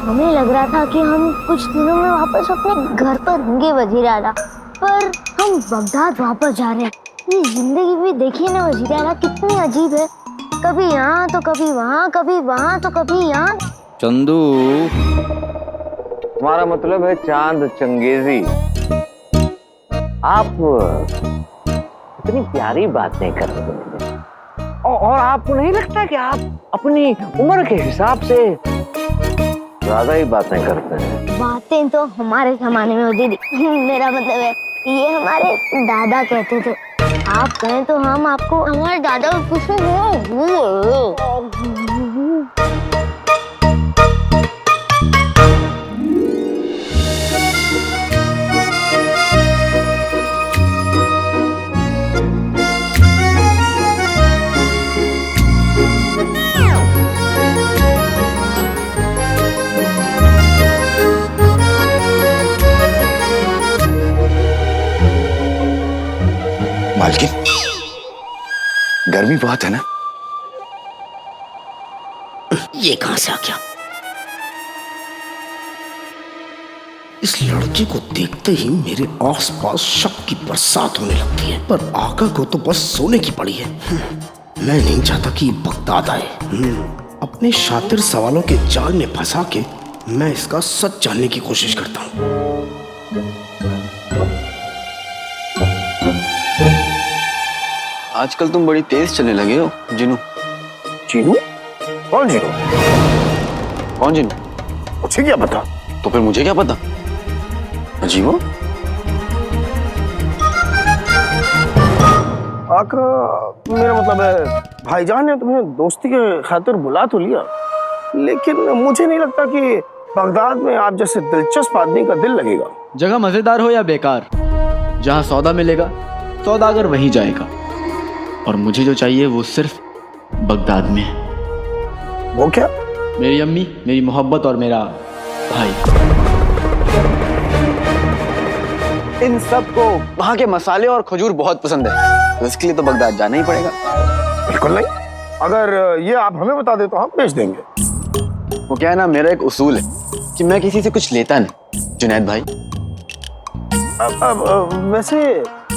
हमें लग रहा था कि हम कुछ दिनों में वापस अपने घर पर होंगे वजीर आला, पर हम बगदाद वापस जा रहे हैं। ये जिंदगी भी देखिए ना वजीर आला, कितनी अजीब है। कभी यहाँ तो कभी वहाँ, कभी वहाँ तो कभी यहाँ। चंदू, तुम्हारा मतलब है चांद चंगेजी। आप इतनी प्यारी बातें कर रहे हैं और आपको नहीं लगता कि आप अपनी उम्र के हिसाब से ज्यादा ही बातें करते हैं? बातें तो हमारे जमाने में होती थी। मेरा मतलब है ये हमारे दादा कहते थे। आप कहें तो हम आपको हमारे दादा को मालकिन, गर्मी बहुत है ना? ये कहां से आ गया? इस लड़के को देखते ही मेरे आसपास शक की बरसात होने लगती है, पर आका को तो बस सोने की पड़ी है। मैं नहीं चाहता कि बगदाद आए। अपने शातिर सवालों के जाल में फंसा के मैं इसका सच जानने की कोशिश करता हूँ। आजकल तुम बड़ी तेज चलने लगे हो जिनू। जीनू? कौन जीनू? कौन जिनू? मुझे क्या पता? तो फिर मुझे क्या पता? अजीब हो। आका, मेरा मतलब है भाईजान ने तुम्हें दोस्ती के खातिर बुला तो लिया, लेकिन मुझे नहीं लगता कि बगदाद में आप जैसे दिलचस्प आदमी का दिल लगेगा। जगह मजेदार हो या बेकार, जहाँ सौदा मिलेगा सौदागर वहीं जाएगा, और मुझे जो चाहिए वो सिर्फ बगदाद में है। वो क्या? मेरी अम्मी, मेरी मोहब्बत और मेरा भाई। इन सब को वहाँ के मसाले और खजूर बहुत पसंद है, तो इसके लिए तो बगदाद जाना ही पड़ेगा। बिल्कुल नहीं, अगर ये आप हमें बता दे तो हम भेज देंगे। वो क्या है ना, मेरा एक उसूल है कि मैं किसी से कुछ लेता नहीं, जुनैद भाई। वैसे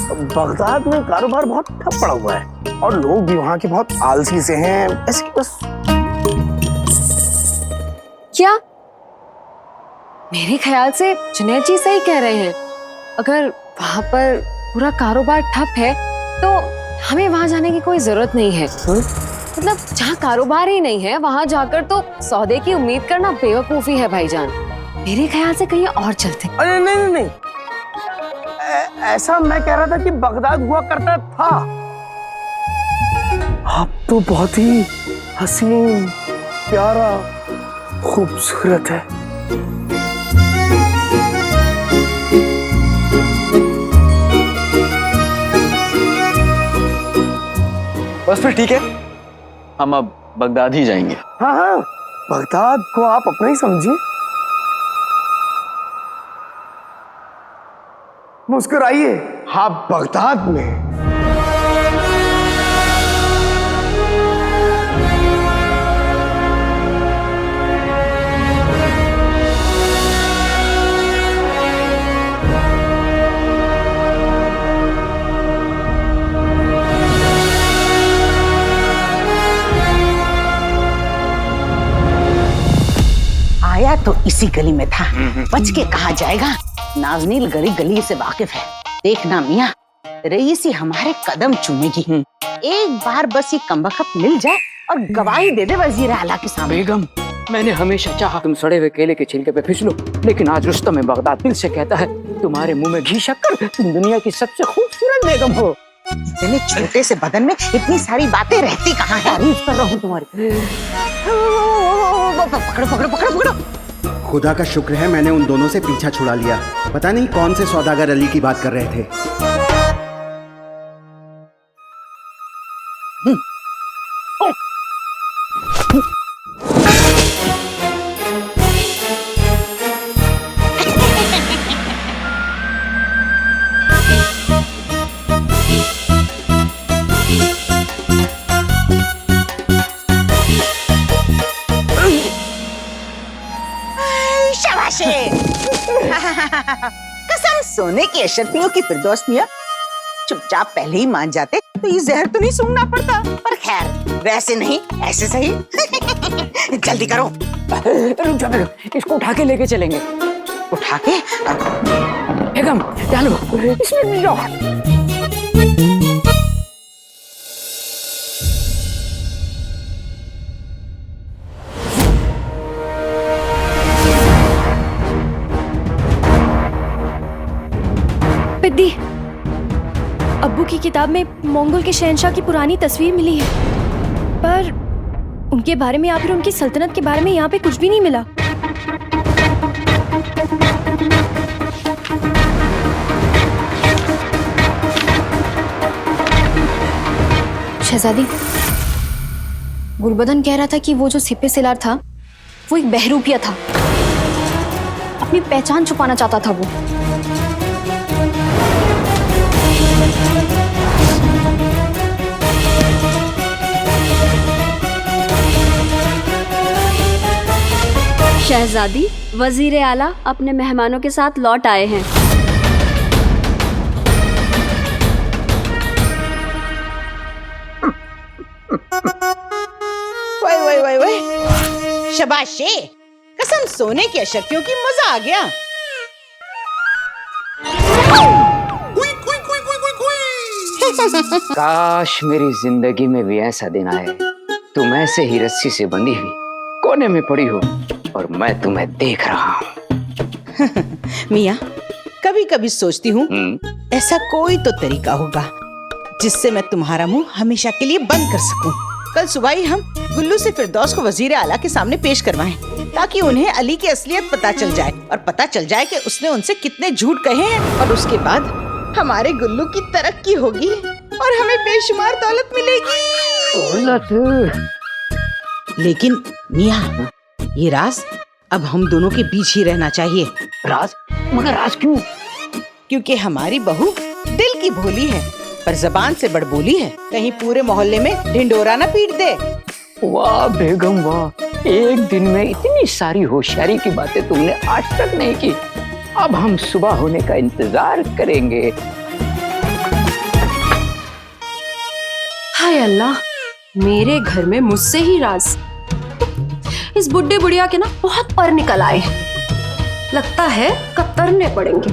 बगदाद में कारोबार बहुत ठप पड़ा हुआ है और लोग भी वहाँ के बहुत आलसी से हैं, ऐसे कि बस। क्या? मेरे ख्याल से जुनैद जी सही कह रहे हैं। अगर वहाँ पर पूरा कारोबार ठप है तो हमें वहाँ जाने की कोई जरूरत नहीं है। मतलब जहाँ कारोबार ही नहीं है वहाँ जाकर तो सौदे की उम्मीद करना बेवकूफी है भाईजान। मेरे ख्याल से कहीं और चलते। अरे नहीं नहीं नहीं, ऐसा मैं कह रहा था कि बगदाद हुआ करता था। आप तो बहुत ही हसीन, प्यारा, खूबसूरत है। बस फिर ठीक है, हम अब बगदाद ही जाएंगे। हाँ हाँ, बगदाद को आप अपना ही समझिए। मुस्कुराइए, आप बगदाद में। आया तो इसी गली में था, बच के कहा जाएगा। नाज़नील गली गली से वाकिफ है। देखना मियाँ, रईसी हमारे कदम चूमेगी। एक बार बस ये कमबख्त मिल जाए और गवाही दे दे वजीर आला के सामने। बेगम, मैंने हमेशा चाहा तुम सड़े हुए केले के छिलके पे फिसलो, लेकिन आज रुस्तम में बगदाद दिल से कहता है तुम्हारे मुंह में घी शक्कर, तुम दुनिया की सबसे खूबसूरत बेगम हो। इतने छोटे से बदन में इतनी सारी बातें रहती कहाँ है? तारीफ कर रहा हूँ तुम्हारी। पकड़ो पकड़ो पकड़ो पकड़ो। खुदा का शुक्र है मैंने उन दोनों से पीछा छुड़ा लिया। पता नहीं कौन से सौदागर अली की बात कर रहे थे। कसम सोने की अशरफियों की फिरदौस मियां, चुपचाप पहले ही मान जाते तो ये जहर तो नहीं सूंघना पड़ता। पर खैर, वैसे नहीं ऐसे सही। जल्दी करो। रुक जाओ बेगम, इसको उठा के लेके चलेंगे। उठा के बेगम डालो इसमें जाओ। पिद्दी, अब्बू की किताब में मंगोल के शहंशाह की पुरानी तस्वीर मिली है, पर उनके बारे में या फिर उनकी सल्तनत के बारे में यहाँ पे कुछ भी नहीं मिला। शहजादी, गुलबदन कह रहा था कि वो जो सिपे सिलार था वो एक बहरूपिया था, अपनी पहचान छुपाना चाहता था वो। शहजादी, वजीर आला अपने मेहमानों के साथ लौट आए हैं। वही शाबाशी, कसम सोने की अशरफियों की, मजा आ गया। काश मेरी जिंदगी में भी ऐसा दिन आए, तुम ऐसे ही रस्सी से बंधी हुई कोने में पड़ी हो और मैं तुम्हें देख रहा हूँ। मियाँ, कभी कभी सोचती हूँ ऐसा कोई तो तरीका होगा जिससे मैं तुम्हारा मुंह हमेशा के लिए बंद कर सकूं। कल सुबह ही हम गुल्लू से फिरदौस को वजीर आला के सामने पेश करवाएं, ताकि उन्हें अली की असलियत पता चल जाए और पता चल जाए कि उसने उनसे कितने झूठ कहे हैं, और उसके बाद हमारे गुल्लू की तरक्की होगी और हमें बेशुमार दौलत मिलेगी। लेकिन मियाँ, ये राज अब हम दोनों के बीच ही रहना चाहिए। राज? मगर राज क्यों? क्योंकि हमारी बहू दिल की भोली है पर जबान से बड़बोली है, कहीं पूरे मोहल्ले में ढिंडोरा ना पीट दे। वाह बेगम वाह, एक दिन में इतनी सारी होशियारी की बातें तुमने आज तक नहीं की। अब हम सुबह होने का इंतजार करेंगे। हाय अल्लाह, मेरे घर में मुझसे ही राज। इस बुड्ढे बुढ़िया के ना बहुत पर निकल आए हैं, लगता है कतरने पड़ेंगे।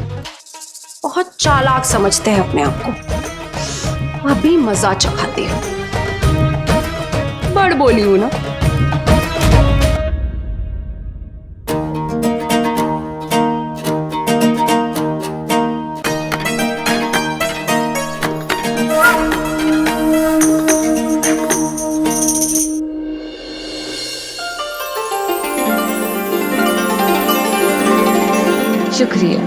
बहुत चालाक समझते हैं अपने आप को, अभी मजा चखाते हैं। बड़ बोली हूं ना। शुक्रिया।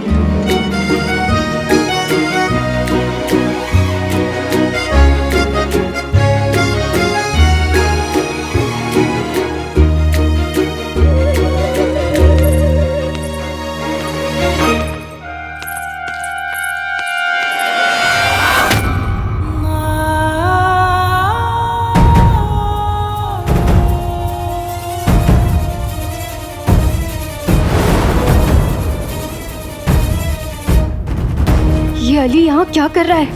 ये अली यहाँ क्या कर रहा है?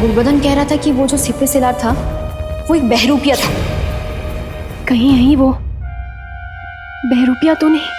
गुलबदन कह रहा था कि वो जो सिपे सिलार था वो एक बहरूपिया था, कहीं यही वो बहरूपिया तो नहीं?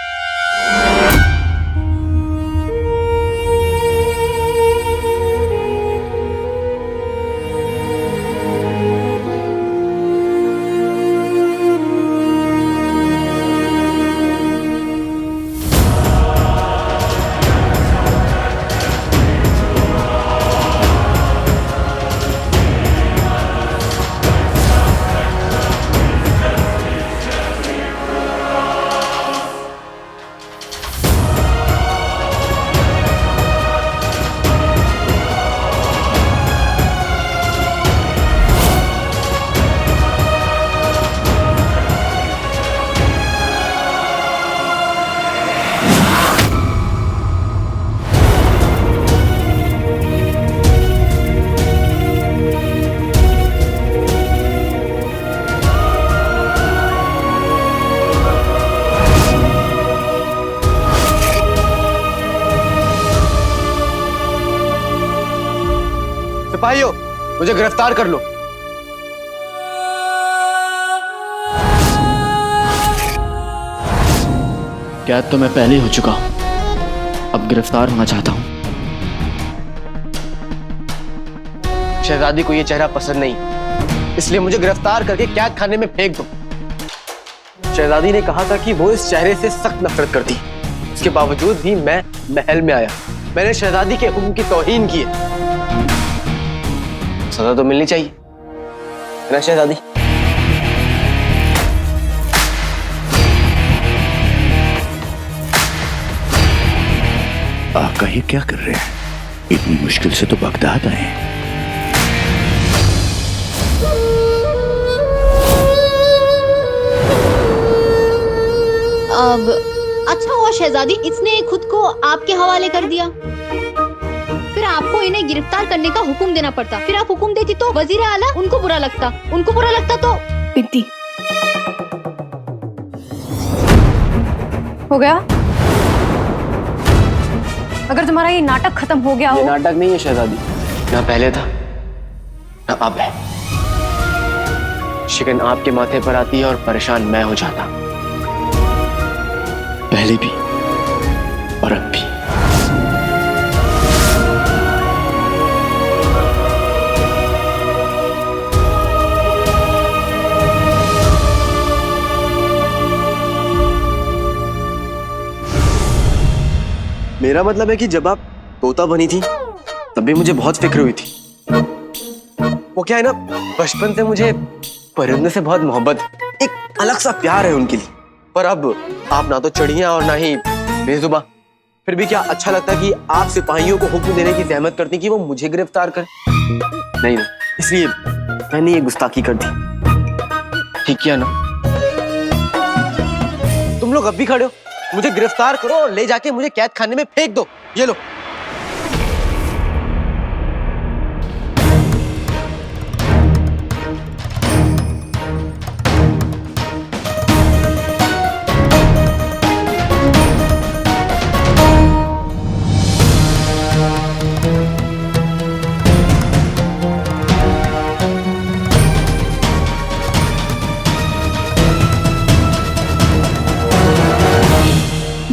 मुझे गिरफ्तार कर लो। कैद तो मैं पहले ही हो चुका हूं, अब गिरफ्तार होना चाहता हूं। शहजादी को ये चेहरा पसंद नहीं, इसलिए मुझे गिरफ्तार करके कैद खाने में फेंक दो। शहजादी ने कहा था कि वो इस चेहरे से सख्त नफरत करती, इसके बावजूद भी मैं महल में आया। मैंने शहजादी के हुक्म की तौहीन की है, सजा तो मिलनी चाहिए, है ना शहजादी? आका ये क्या कर रहे हैं? इतनी मुश्किल से तो बगदाद आए हैं। अब अच्छा हुआ शहजादी, इसने खुद को आपके हवाले कर दिया। फिर आपको इन्हें गिरफ्तार करने का हुक्म देना पड़ता। फिर आप हुक्म देती तो वजीर आला उनको बुरा लगता, उनको बुरा लगता तो बिन्ती हो गया। अगर तुम्हारा ये नाटक खत्म हो गया हो। ये नाटक नहीं है शहजादी, ना पहले था ना अब है। शिकन आपके माथे पर आती है और परेशान मैं हो जाता, पहले भी और अब भी। मेरा मतलब है कि जब आप तोता बनी थी तब भी मुझे बहुत फिक्र हुई थी। वो क्या है ना, बचपन से मुझे परिंदों से बहुत मोहब्बत, एक अलग सा प्यार है उनके लिए। पर अब आप ना तो चिड़िया और ना ही बेजुबां, फिर भी क्या अच्छा लगता कि आप सिपाहियों को हुक्म देने की जहमत करती कि वो मुझे गिरफ्तार करें? नहीं, इसलिए मैंने ये गुस्ताखी कर दी। ठीक किया ना? तुम लोग अब भी खड़े हो, मुझे गिरफ्तार करो और ले जाके मुझे कैद खाने में फेंक दो। ये लो।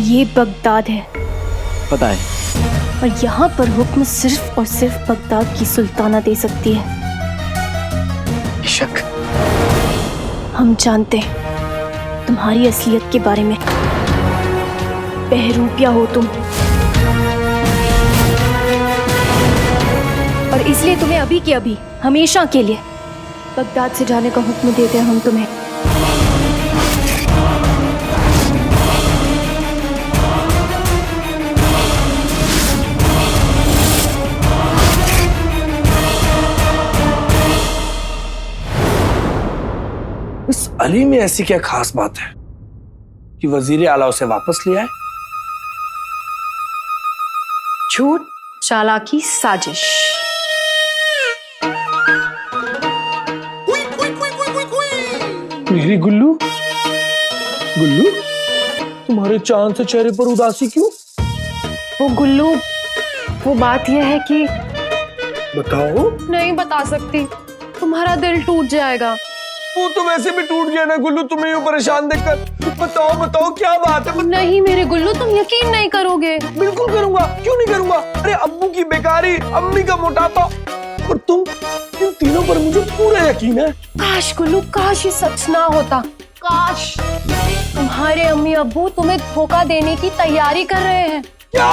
ये बगदाद है, पता है, और यहाँ पर हुक्म सिर्फ और सिर्फ बगदाद की सुल्ताना दे सकती है। शक हम जानते हैं तुम्हारी असलियत के बारे में। बहरूपिया हो तुम, और इसलिए तुम्हें अभी के अभी हमेशा के लिए बगदाद से जाने का हुक्म देते हैं हम तुम्हें। इस अली में ऐसी क्या खास बात है कि वजीर आला उसे वापस ले आए? झूठ, चालाकी, साजिश। मेरी गुल्लू, गुल्लू, तुम्हारे चांद से चेहरे पर उदासी क्यों? वो गुल्लू, वो बात यह है कि बताओ। नहीं बता सकती, तुम्हारा दिल टूट जाएगा। वो तो वैसे भी टूट गया ना गुल्लू, तुम्हें यूं परेशान देखकर। बताओ बताओ क्या बात है? नहीं मेरे गुल्लू, तुम यकीन नहीं करोगे। बिल्कुल करूंगा, क्यों नहीं करूंगा? अरे अब्बू की बेकारी, अम्मी का मोटापा और तुम, इन तीनों पर मुझे पूरा यकीन है। काश गुल्लू, काश ये सच ना होता। काश तुम्हारे अम्मी अब्बू तुम्हें धोखा देने की तैयारी कर रहे हैं। क्या?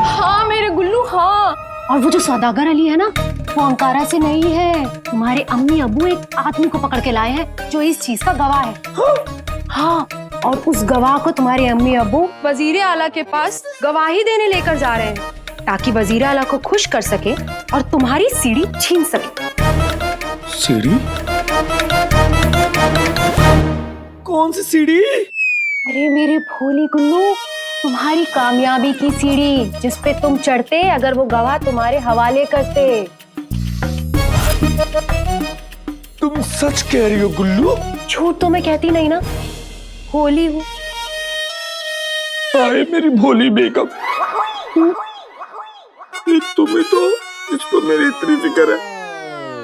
हाँ मेरे गुल्लू, हाँ। और वो जो सौदागर अली है ना, वो अंकारा से नहीं है। तुम्हारे अम्मी अब्बू एक आदमी को पकड़ के लाए हैं जो इस चीज का गवाह है। हाँ, और उस गवाह को तुम्हारे अम्मी अब्बू वजीर आला के पास गवाही देने लेकर जा रहे हैं, ताकि वजीर आला को खुश कर सके और तुम्हारी सीढ़ी छीन सके। सीढ़ी? कौन सी सीढ़ी? अरे मेरे भोली गुल्लू, तुम्हारी कामयाबी की सीढ़ी, जिस पे तुम चढ़ते अगर वो गवाह तुम्हारे हवाले करते। तुम सच कह रही हो गुल्लू? झूठ तो मैं कहती नहीं ना, भोली हूँ। हाय मेरी भोली बेगम, तुम्हें तो तुझको मेरी इतनी फिक्र है।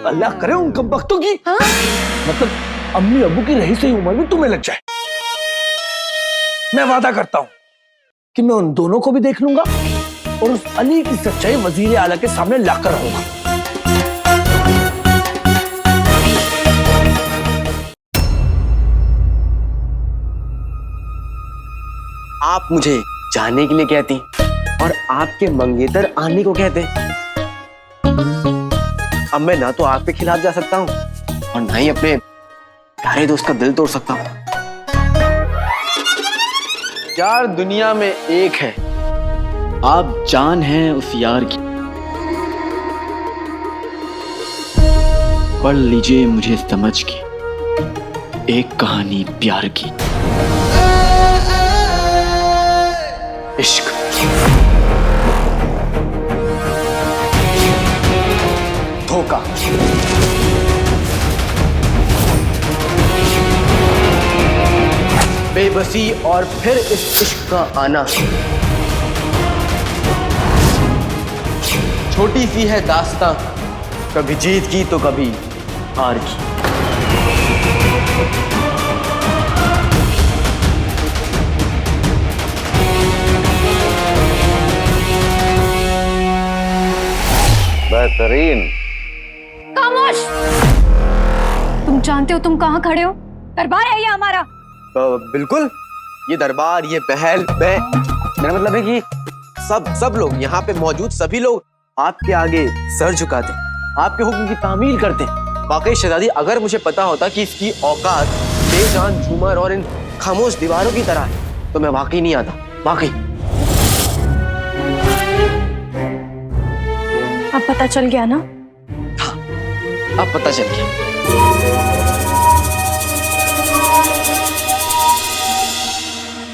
अल्लाह करे उन कमबख्तों की मतलब अम्मी अब्बू की रही सही उम्र में तुम्हें लग जाए। मैं वादा करता हूं कि मैं उन दोनों को भी देख लूंगा और उस अली की सच्चाई वजीर आला के सामने लाकर रहूंगा। आप मुझे जाने के लिए कहती और आपके मंगेतर आने को कहते। अब मैं ना तो आपके खिलाफ जा सकता हूं और ना ही अपने प्यारे दोस्त का दिल तोड़ सकता हूं। यार दुनिया में एक है, आप जान हैं उस यार की। पढ़ लीजिए मुझे समझ के एक कहानी प्यार की। इश्क धोखा बेबसी और फिर इस इश्क का आना। छोटी सी है दास्तां, कभी जीत की तो कभी हार की। बेहतरीन। खामोश! तुम जानते हो तुम कहाँ खड़े हो? दरबार है ये हमारा। बिल्कुल, ये दरबार, ये पहल, मेरा मतलब है कि सब लोग यहाँ पे मौजूद सभी लोग आपके आगे सर झुकाते, आपके हुक्म की तामील करते। वाकई शहजादी, अगर मुझे पता होता कि इसकी औकात बेजान झूमर और इन खामोश दीवारों की तरह है तो मैं वाकई नहीं आता। वाकई अब पता चल गया ना? हाँ, अब पता चल गया।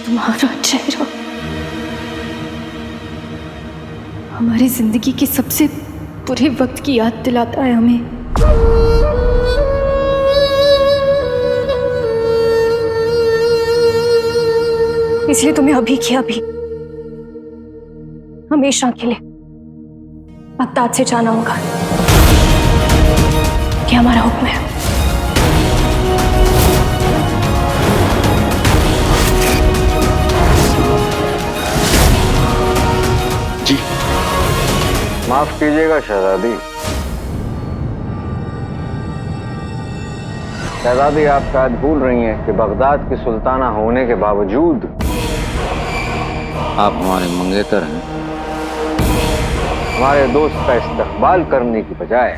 तुम्हारा चेहरा हमारी जिंदगी के सबसे बुरे वक्त की याद दिलाता है हमें। इसलिए तुम्हें अभी के अभी हमेशा के लिए बगदाद से जाना होगा। क्या हमारा हुक्म है? जी माफ कीजिएगा शहजादी। शहजादी, आप शायद भूल रही हैं कि बगदाद की सुल्ताना होने के बावजूद आप हमारे मंगेतर हैं। हमारे दोस्त का इस्तकबाल करने की बजाय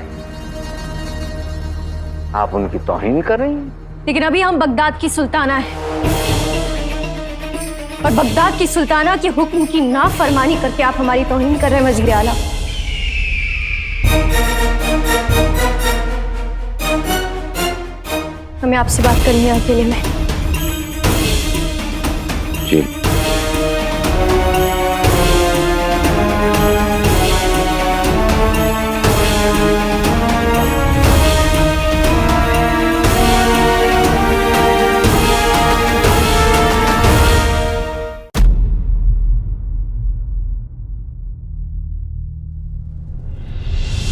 आप उनकी तौहीन कर रही हैं। लेकिन अभी हम बगदाद की सुल्ताना हैं और बगदाद की सुल्ताना के हुक्म की नाफरमानी करके आप हमारी तौहीन कर रहे हैं वज़ीर आला। हमें आपसे बात करनी है अकेले में। जी।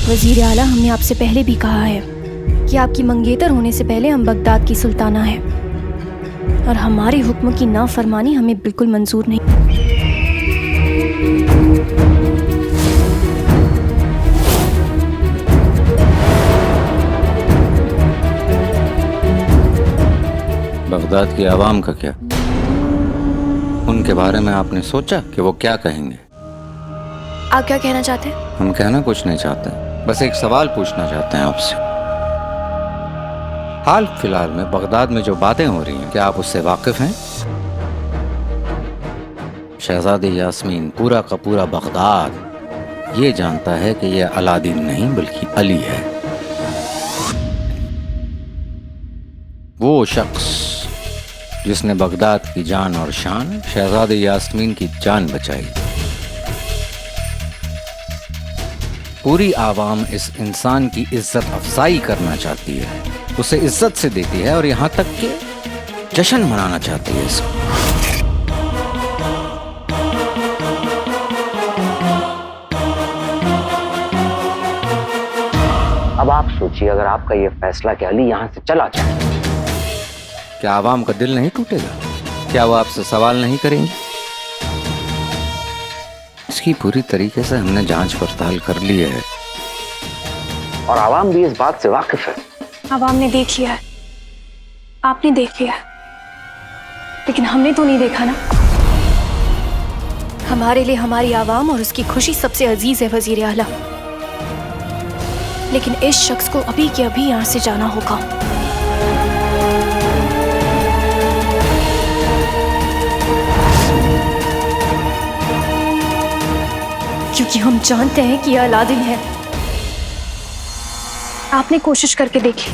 वज़ीर आला, हमने आपसे पहले भी कहा है कि आपकी मंगेतर होने से पहले हम बगदाद की सुल्ताना हैं और हमारे हुक्म की नाफरमानी हमें बिल्कुल मंजूर नहीं। बगदाद की आवाम का क्या? उनके बारे में आपने सोचा कि वो क्या कहेंगे? आप क्या कहना चाहते हैं? हम कहना कुछ नहीं चाहते, बस एक सवाल पूछना चाहते हैं आपसे। हाल फिलहाल में बगदाद में जो बातें हो रही हैं, क्या आप उससे वाकिफ हैं? शहजादी यास्मीन, पूरा का पूरा बगदाद ये जानता है कि ये अलादीन नहीं बल्कि अली है, वो शख्स जिसने बगदाद की जान और शान शहजादी यास्मीन की जान बचाई। पूरी आवाम इस इंसान की इज्जत अफजाई करना चाहती है, उसे इज्जत से देती है और यहाँ तक कि जश्न मनाना चाहती है इसको। अब आप सोचिए, अगर आपका ये फैसला कि अली यहाँ से चला जाए, क्या आवाम का दिल नहीं टूटेगा? क्या वो आपसे सवाल नहीं करेंगे? इसकी पूरी तरीके से हमने जांच पड़ताल कर ली है और आवाम भी इस बात से वाकिफ है। आवाम ने देख लिया है, आपने देख लिया है, लेकिन हमने तो नहीं देखा ना। हमारे लिए हमारी आवाम और उसकी खुशी सबसे अजीज है वजीर आला, लेकिन इस शख्स को अभी के अभी यहाँ से जाना होगा। क्योंकि हम जानते हैं कि यह अलादीन है। आपने कोशिश करके देखी,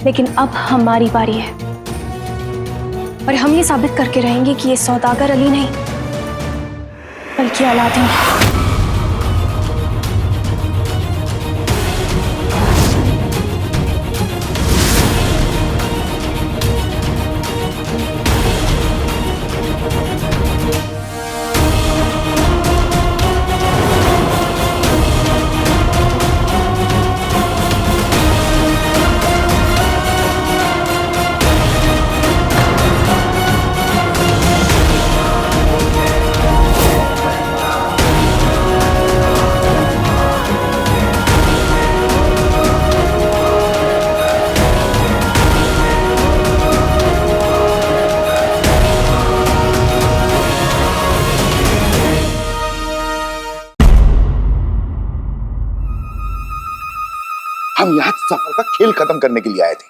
लेकिन अब हमारी बारी है और हम ये साबित करके रहेंगे कि ये सौदागर अली नहीं बल्कि अलादीन है। हम यहाँ जफर का खेल खत्म करने के लिए आए थे,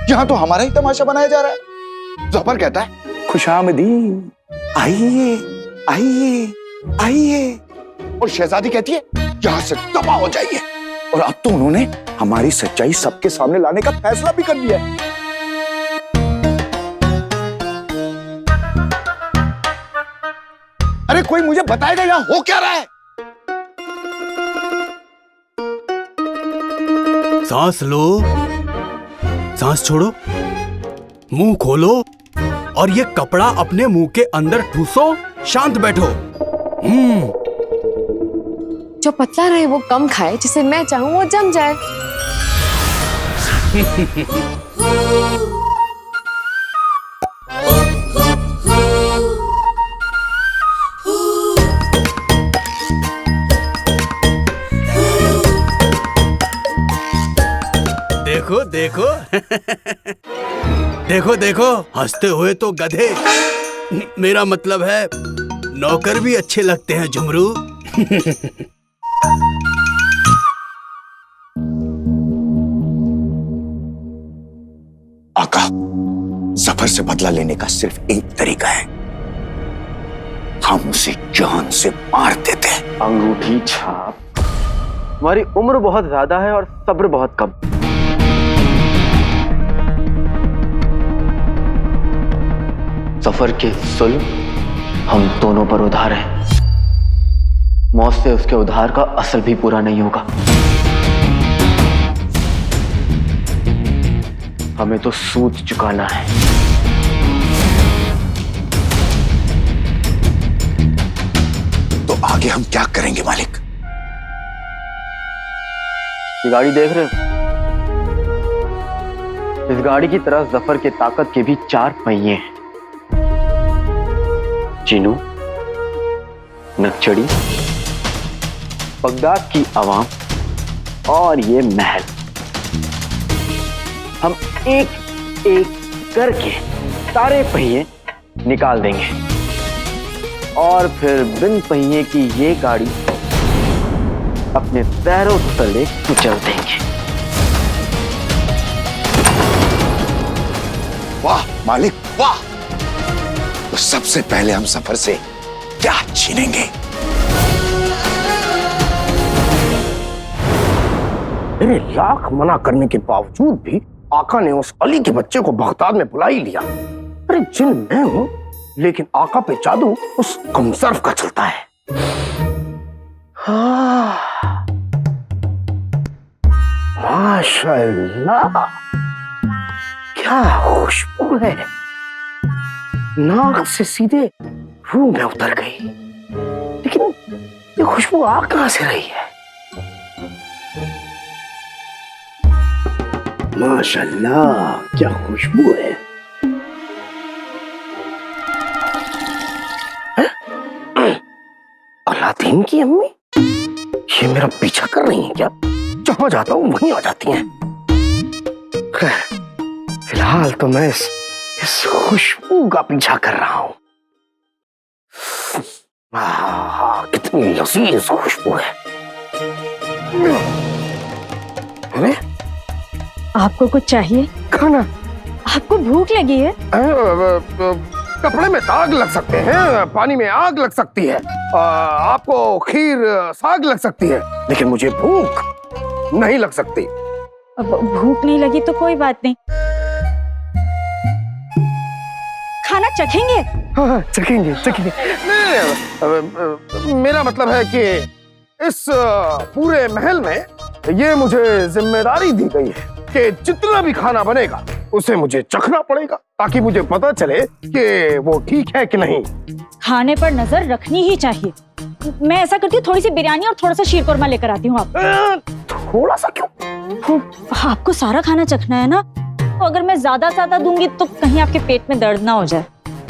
यहाँ तो हमारा ही तमाशा बनाया जा रहा है। जफर कहता है खुशामदीद, आइए आइए आइए, और शहजादी कहती है यहाँ से तबाह हो जाइए। और अब तो उन्होंने हमारी सच्चाई सबके सामने लाने का फैसला भी कर लिया है। अरे कोई मुझे बताएगा यहाँ हो क्या रहा है? सांस लो, सांस छोड़ो, मुंह खोलो और ये कपड़ा अपने मुंह के अंदर ठूसो। शांत बैठो। जो पतला रहे वो कम खाए, जिसे मैं चाहूं वो जम जाए। देखो देखो देखो देखो, हंसते हुए तो गधे, मेरा मतलब है नौकर भी अच्छे लगते हैं झुमरू। आका, जफर से बदला लेने का सिर्फ एक तरीका है, हम उसे जान से मार देते हैं। अंगूठी छाप, हमारी उम्र बहुत ज्यादा है और सब्र बहुत कम। सफर के सुल्ह हम दोनों पर उधार है। मौत से उसके उधार का असल भी पूरा नहीं होगा। हमें तो सूद चुकाना है। तो आगे हम क्या करेंगे मालिक? ये गाड़ी देख रहे हो? इस गाड़ी की तरह जफर के ताकत के भी 4 पहिए हैं। चीनू, नक्चड़ी, बगदाद की आवाम और ये महल, हम एक एक करके सारे पहिए निकाल देंगे और फिर बिन पहिए की ये गाड़ी अपने पैरों तले कुचल देंगे। वाह मालिक वाह! तो सबसे पहले हम सफर से क्या छीनेंगे? मेरे लाख मना करने के बावजूद भी आका ने उस अली के बच्चे को बगदाद में बुला ही लिया। अरे जिन मैं हूं, लेकिन आका पे जादू उस कमसर्फ का चलता है। हाँ, माशाअल्लाह, क्या खुशबू है, नाक से सीधे रूह में उतर गई। लेकिन ये खुशबू आ कहां से रही है? माशाल्लाह क्या खुशबू है। अलादीन की अम्मी, ये मेरा पीछा कर रही हैं क्या? जहां जाता हूं वहीं आ जाती हैं। खैर, फिलहाल तो मैं इस खुशबू का पीछा कर रहा हूं। कितनी लजीज खुशबू है। अरे, आपको कुछ चाहिए? खाना। आपको भूख लगी है? कपड़े में दाग लग सकते हैं, पानी में आग लग सकती है, आपको खीर साग लग सकती है, लेकिन मुझे भूख नहीं लग सकती। अब भूख नहीं लगी तो कोई बात नहीं, खाना चखेंगे? हाँ, चखेंगे चखेंगे। मेरा मतलब है कि इस पूरे महल में ये मुझे जिम्मेदारी दी गई है कि जितना भी खाना बनेगा उसे मुझे चखना पड़ेगा, ताकि मुझे पता चले कि वो ठीक है कि नहीं। खाने पर नजर रखनी ही चाहिए। मैं ऐसा करती हूँ, थोड़ी सी बिरयानी और थोड़ा सा शीरकुरमा लेकर आती हूँ। आप थोड़ा सा क्यों? आपको सारा खाना चखना है ना, तो अगर मैं ज्यादा दूंगी तो कहीं आपके पेट में दर्द ना हो जाए।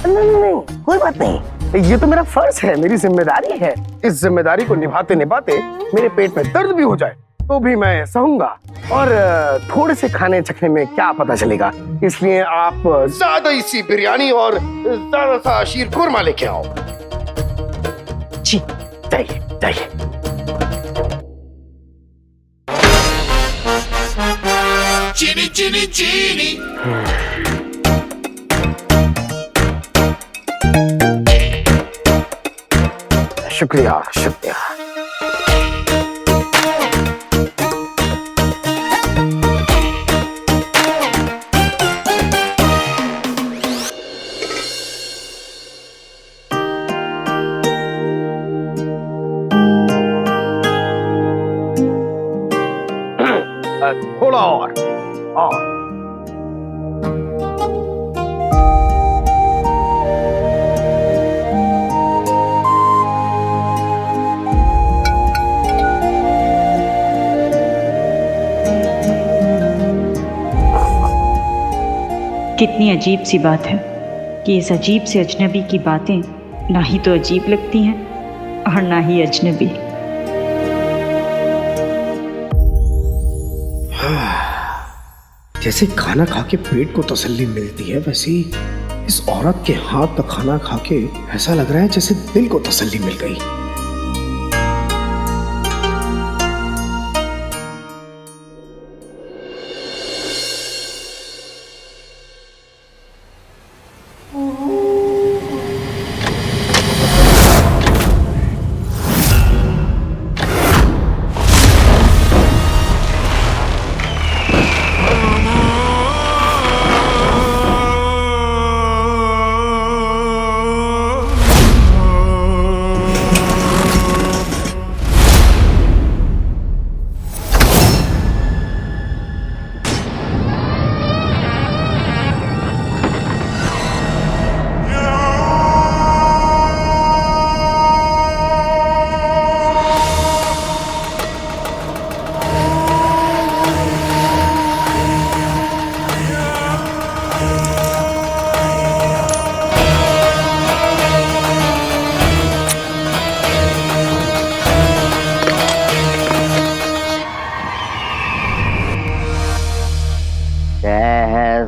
नहीं, कोई बात नहीं, ये तो मेरा फर्ज है, मेरी जिम्मेदारी है। इस जिम्मेदारी को निभाते निभाते मेरे पेट में दर्द भी हो जाए तो भी मैं सहूंगा, और थोड़े से खाने चखने में क्या पता चलेगा। इसलिए आप ज्यादा सी बिरयानी और ज्यादा सा शीरकुरमा लेके आओ। जी, जाइए जाइए। चीनी चीनी चीनी। शुक्रिया शुक्रिया। थोड़ा और। कितनी अजीब सी बात है कि इस अजीब से अजनबी की बातें ना ही तो अजीब लगती हैं और ना ही अजनबी। जैसे खाना खा के पेट को तसल्ली मिलती है, वैसे ही इस औरत के हाथ का खाना खा के ऐसा लग रहा है जैसे दिल को तसल्ली मिल गई।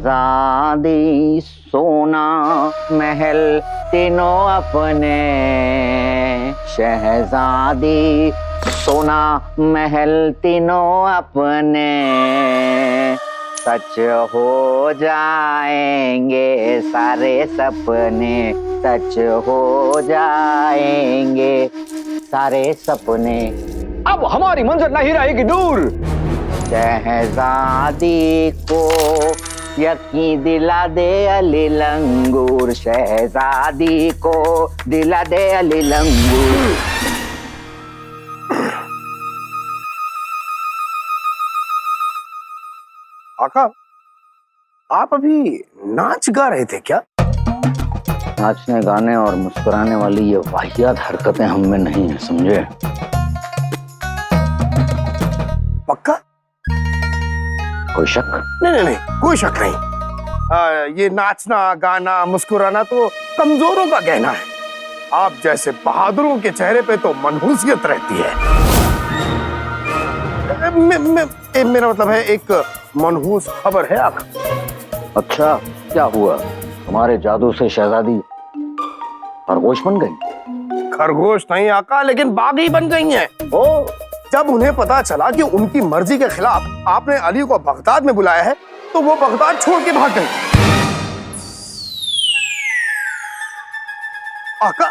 शहजादी सोना महल तीनों अपने, शहजादी सोना महल तीनों अपने, सच हो जाएंगे सारे सपने, सच हो जाएंगे सारे सपने। अब हमारी मंजिल नहीं रहेगी दूर। शहजादी को यकीन दिला दे अली लंगूर, शहजादी को दिला दे अली लंगूर। आका, आप अभी नाच गा रहे थे क्या? नाचने गाने और मुस्कुराने वाली ये वाहियात हरकतें हम में नहीं है, समझे? पक्का? कोई शक? नहीं नहीं नहीं, कोई शक नहीं। ये नाचना गाना मुस्कुराना तो कमजोरों का गहना है। आप जैसे बहादुरों के चेहरे पे तो मनहूसियत रहती है। मेरा मतलब है एक मनहूस खबर है आका। अच्छा, क्या हुआ? तुम्हारे जादू से शहजादी खरगोश बन गई? खरगोश नहीं आका, लेकिन बागी बन गई हैं। ओ, जब उन्हें पता चला कि उनकी मर्जी के खिलाफ आपने अली को बगदाद में बुलाया है, तो वो बगदाद छोड़ के भाग गई। आका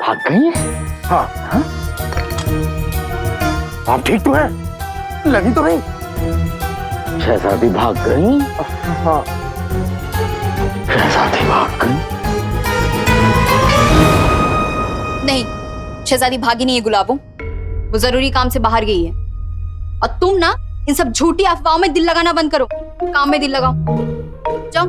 भाग गई? हाँ हाँ। आप ठीक तो हैं? लगी तो नहीं? शहजादी भाग गई? हाँ, शहजादी भाग गई? नहीं, शहजादी भागी नहीं है गुलाबों, वो जरूरी काम से बाहर गई है। और तुम ना इन सब झूठी अफवाहों में दिल लगाना बंद करो, काम में दिल लगाओ। जाओ।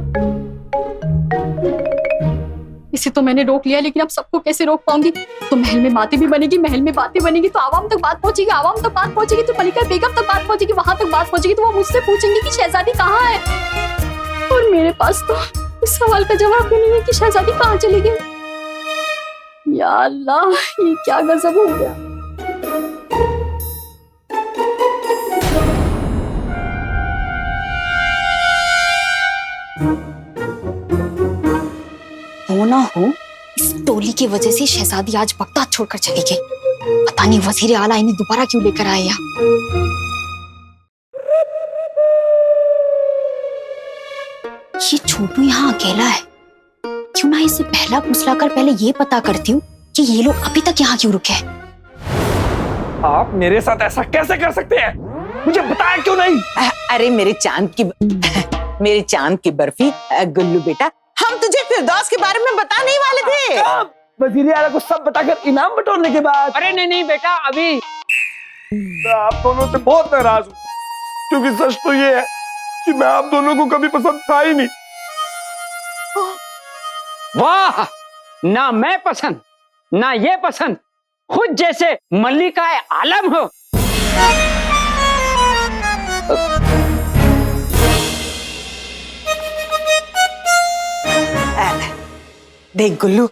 इसे तो मैंने रोक लिया, लेकिन अब सबको कैसे रोक पाऊंगी? तो महल में बातें भी बनेगी, महल में बातें बनेगी तो आवाम तक बात पहुंचेगी, आवाम तक बात पहुंचेगी तो मलिका बेगम तक बात पहुंचेगी, वहां तक बात पहुंचेगी तो वो मुझसे पूछेंगे कि शहजादी कहाँ है। और मेरे पास तो इस सवाल का जवाब भी नहीं है कि शहजादी कहाँ चली गई। या अल्लाह, ये क्या गजब हो गया। हो ना हो, इस टोली की वजह से शहजादी आज बगदाद छोड़कर चली गई। पता नहीं वजीर आला इन्हें दोबारा क्यों लेकर आए यहाँ। ये छोटू यहाँ अकेला है, क्यों ना इसे पहला फुसलाकर पहले ये पता करती हूँ कि ये लोग अभी तक यहाँ क्यों रुके हैं। आप मेरे साथ ऐसा कैसे कर सकते हैं? मुझे बताया क्यों नहीं? अरे मेरे चांद की बर्फी गुल्लू बेटा, हम तुझे फिरदौस के बारे में बता नहीं वाले थे। वजीर आला को सब बताकर इनाम बटोरने के बाद। अरे नहीं नहीं बेटा, अभी मैं आप दोनों से बहुत नाराज हूँ, क्योंकि सच तो ये है कि मैं आप दोनों को कभी पसंद था ही नहीं। वाह, ना मैं पसंद ना ये पसंद, खुद जैसे मल्लिका आलम हो। देख गुल्लू,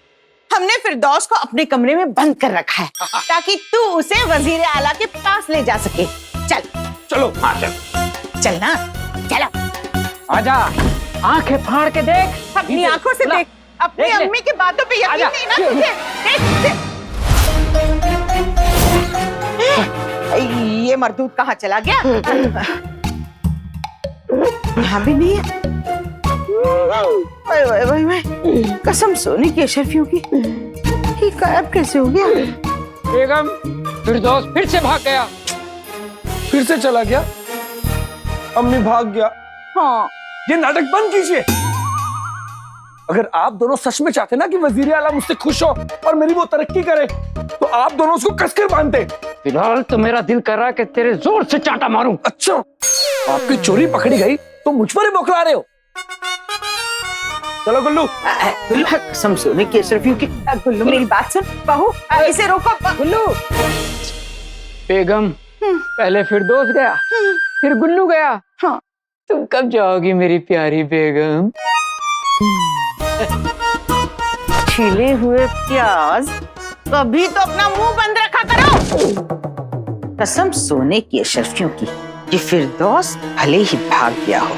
हमने फिरदौस को अपने कमरे में बंद कर रखा है ताकि तू उसे वजीर आला के पास ले जा सके। चल चलो। हाँ चल। चल ना, चलो। आजा, आंखें फाड़ के देख, अपनी आंखों से देख, अपनी अम्मी की बातों पे यकीन नहीं ना तुझे? देख। ये मरदूद कहाँ चला गया? यहाँ भी नहीं है। कसम सोने की अशरफियों की, ये गायब कैसे हो गया? बेगम, फिरदौस फिर से भाग गया। फिर से चला गया? अम्मी भाग गया? हाँ। ये नाटक बंद कीजिए। अगर आप दोनों सच में चाहते ना कि वजीर आला मुझसे खुश हो और मेरी वो तरक्की करे, तो आप दोनों उसको कसकर बांधते। फिलहाल तो मेरा दिल कर रहा है कि तेरे जोर से चांटा मारूं। अच्छा, आपकी चोरी पकड़ी गई तो मुझ पर ही बौखला रहे हो? चलो गुल्लू। कसम सोने की अशरफियों की। गुल्लू मेरी बात सुन, बहू इसे रोको। गुल्लू। बेगम, पहले फिरदौस गया, फिर गुल्लू गया। हाँ। तुम कब जाओगी मेरी प्यारी बेगम? छिले हुए प्याज, कभी तो अपना मुंह बंद रखा करो। कसम सोने की अशरफियों की, ये फिरदौस भले ही भाग गया हो,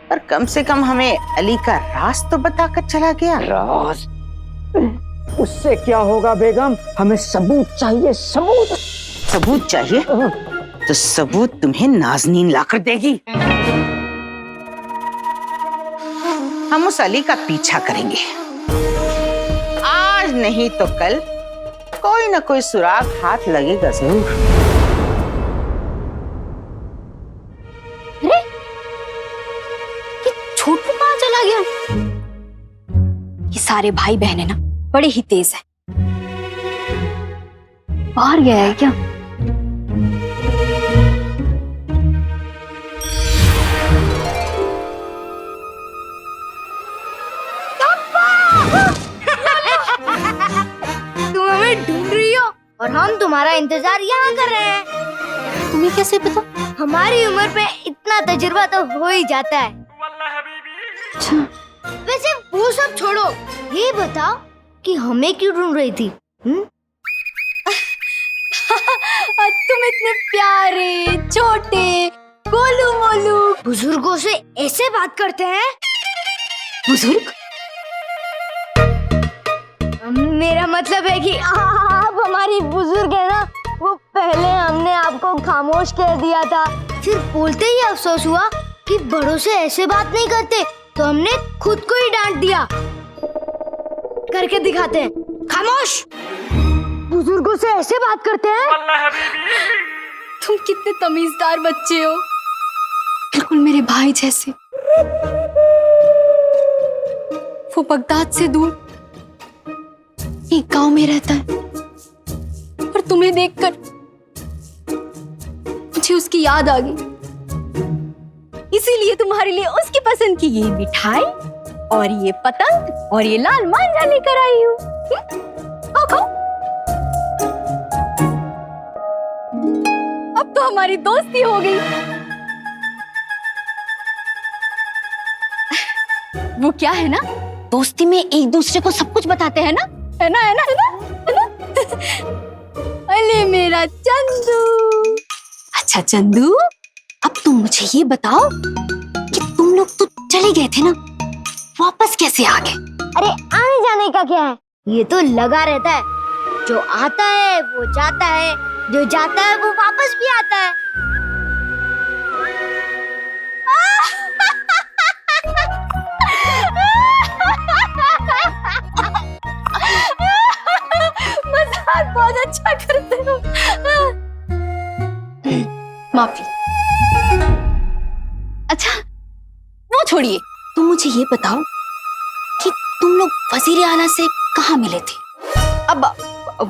पर कम से कम हमें अली का राज तो बताकर चला गया। राज? उससे क्या होगा बेगम? हमें सबूत चाहिए, सबूत। सबूत चाहिए? तो सबूत तुम्हें नाज़नीन लाकर देगी। हम उस अली का पीछा करेंगे, आज नहीं तो कल कोई ना कोई सुराग हाथ लगेगा जरूर। छोटू कहाँ चला गया? ये सारे भाई बहन है ना, बड़े ही तेज है। बाहर गया है क्या? तुम हमें ढूंढ रही हो और हम तुम्हारा इंतजार यहाँ कर रहे हैं। तुम्हें कैसे पता? हमारी उम्र पे इतना तजुर्बा तो हो ही जाता है। अच्छा, वैसे वो सब छोड़ो, ये बताओ कि हमें क्यों ढूंढ रही थी? तुम इतने प्यारे, छोटे, गोलू मोलू बुजुर्गों से ऐसे बात करते हैं? बुजुर्ग? मेरा मतलब है कि आप हमारी बुजुर्ग है ना। वो पहले हमने आपको खामोश कर दिया था, फिर बोलते ही अफसोस हुआ कि बड़ों से ऐसे बात नहीं करते, तो हमने खुद को ही डांट दिया। करके दिखाते हैं, खामोश। बुजुर्गों से ऐसे बात करते हैं? तुम कितने तमीजदार बच्चे हो, बिल्कुल मेरे भाई जैसे। वो बगदाद से दूर एक गांव में रहता है, और तुम्हें देखकर मुझे उसकी याद आ गई। इसीलिए तुम्हारे लिए उसकी पसंद की ये मिठाई और ये पतंग और ये लाल मांझा लेकर आई हूँ। खाओ खाओ। अब तो हमारी दोस्ती हो गई। वो क्या है ना, दोस्ती में एक दूसरे को सब कुछ बताते हैं ना, है ना, है ना, है ना, है ना? अरे मेरा चंदू। अच्छा चंदू, अब तुम मुझे ये बताओ कि तुम लोग तो चले गए थे ना, वापस कैसे आ गए? अरे आने जाने का क्या है, ये तो लगा रहता है। जो आता है वो जाता है, जो जाता है वो वापस भी आता है। मजाक बहुत अच्छा करते हो। माफी। अच्छा वो छोड़िए, तुम मुझे ये बताओ कि तुम लोग वजीर आला से कहाँ मिले थे? अब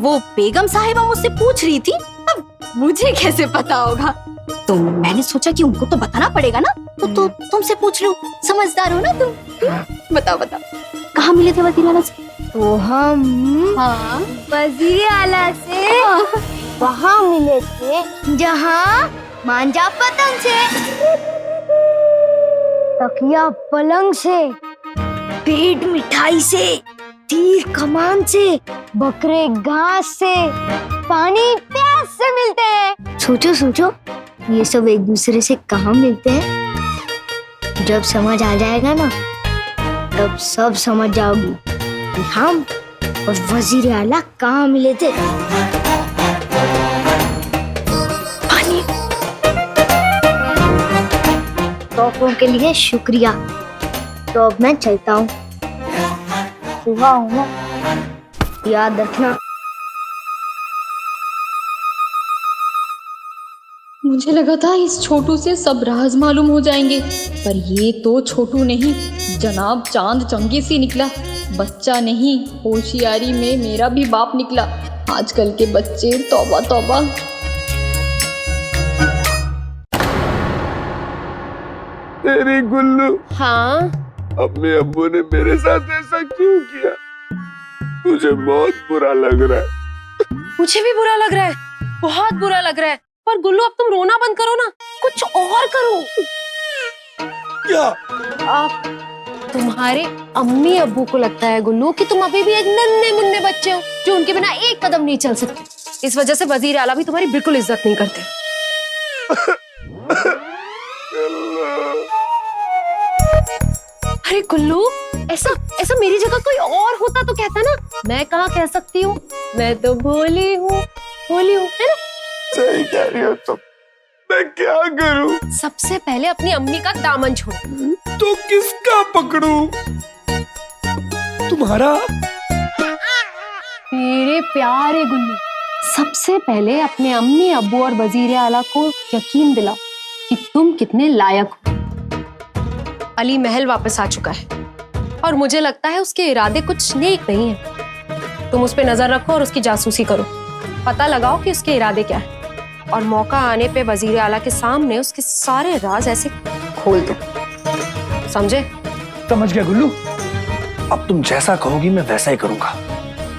वो बेगम साहिबा मुझसे पूछ रही थी, अब मुझे कैसे पता होगा? तो मैंने सोचा कि उनको तो बताना पड़ेगा ना, तो तुमसे पूछ लो, समझदार हो ना तुम। बताओ बताओ, कहाँ मिले थे वजीर आला से? तो हम वजीर आला से वहाँ मिले थे जहाँ मांझा पतंग से, तकिया पलंग से, पेट मिठाई से, तीर कमान से, बकरे घास से, पानी प्यास से मिलते हैं। सोचो सोचो, ये सब एक दूसरे से कहाँ मिलते हैं? जब समझ आ जाएगा ना, तब सब समझ जाओगी कि हम और वजीर आला कहाँ मिले थे। पानी। तोहफों के लिए शुक्रिया। तो अब मैं चलता हूँ, सुबह हूँ ना, याद रखना। मुझे लगा था इस छोटू से सब राज मालूम हो जाएंगे, पर ये तो छोटू नहीं, जनाब चांद चंगे से निकला। बच्चा नहीं, होशियारी में मेरा भी बाप निकला। आजकल के बच्चे, तौबा तौबा। तेरी गुल्लू। हाँ? अपने अब्बू ने मेरे साथ ऐसा क्यों किया? मुझे बहुत बुरा लग रहा है। मुझे भी बुरा लग रहा है, बहुत बुरा लग रहा है। पर गुल्लू अब तुम रोना बंद करो ना, कुछ और करो। क्या? आप तुम्हारे अम्मी अब्बू को लगता है गुल्लू कि तुम अभी भी एक नन्हे मुन्ने बच्चे हो जो उनके बिना एक कदम नहीं चल सकते। इस वजह से वजीर आला भी तुम्हारी बिल्कुल इज्जत नहीं करते। अरे गुल्लू, ऐसा मेरी जगह कोई और होता तो कहता ना, मैं कहाँ कह सकती हूँ, मैं तो भोली हूँ, है ना? सही कह रही हो तुम, मैं क्या करूँ? सबसे पहले अपनी अम्मी का दामन छोड़ो। तो किसका पकड़ूं? तुम्हारा? मेरे प्यारे गुल्लू, सबसे पहले अपने अम्मी अब्बू और वजीर आला को यकीन दिलाओ कि तुम कितने लायक हो। अली महल वापस आ चुका है और मुझे लगता है उसके इरादे कुछ नेक नहीं है। तुम उस पे नजर रखो और उसकी जासूसी करो, पता लगाओ कि उसके इरादे क्या है, और मौका आने पे वजीर आला के सामने उसके सारे राज ऐसे खोल दो। समझे? समझ गया गुल्लू। अब तुम जैसा कहोगी मैं वैसा ही करूंगा,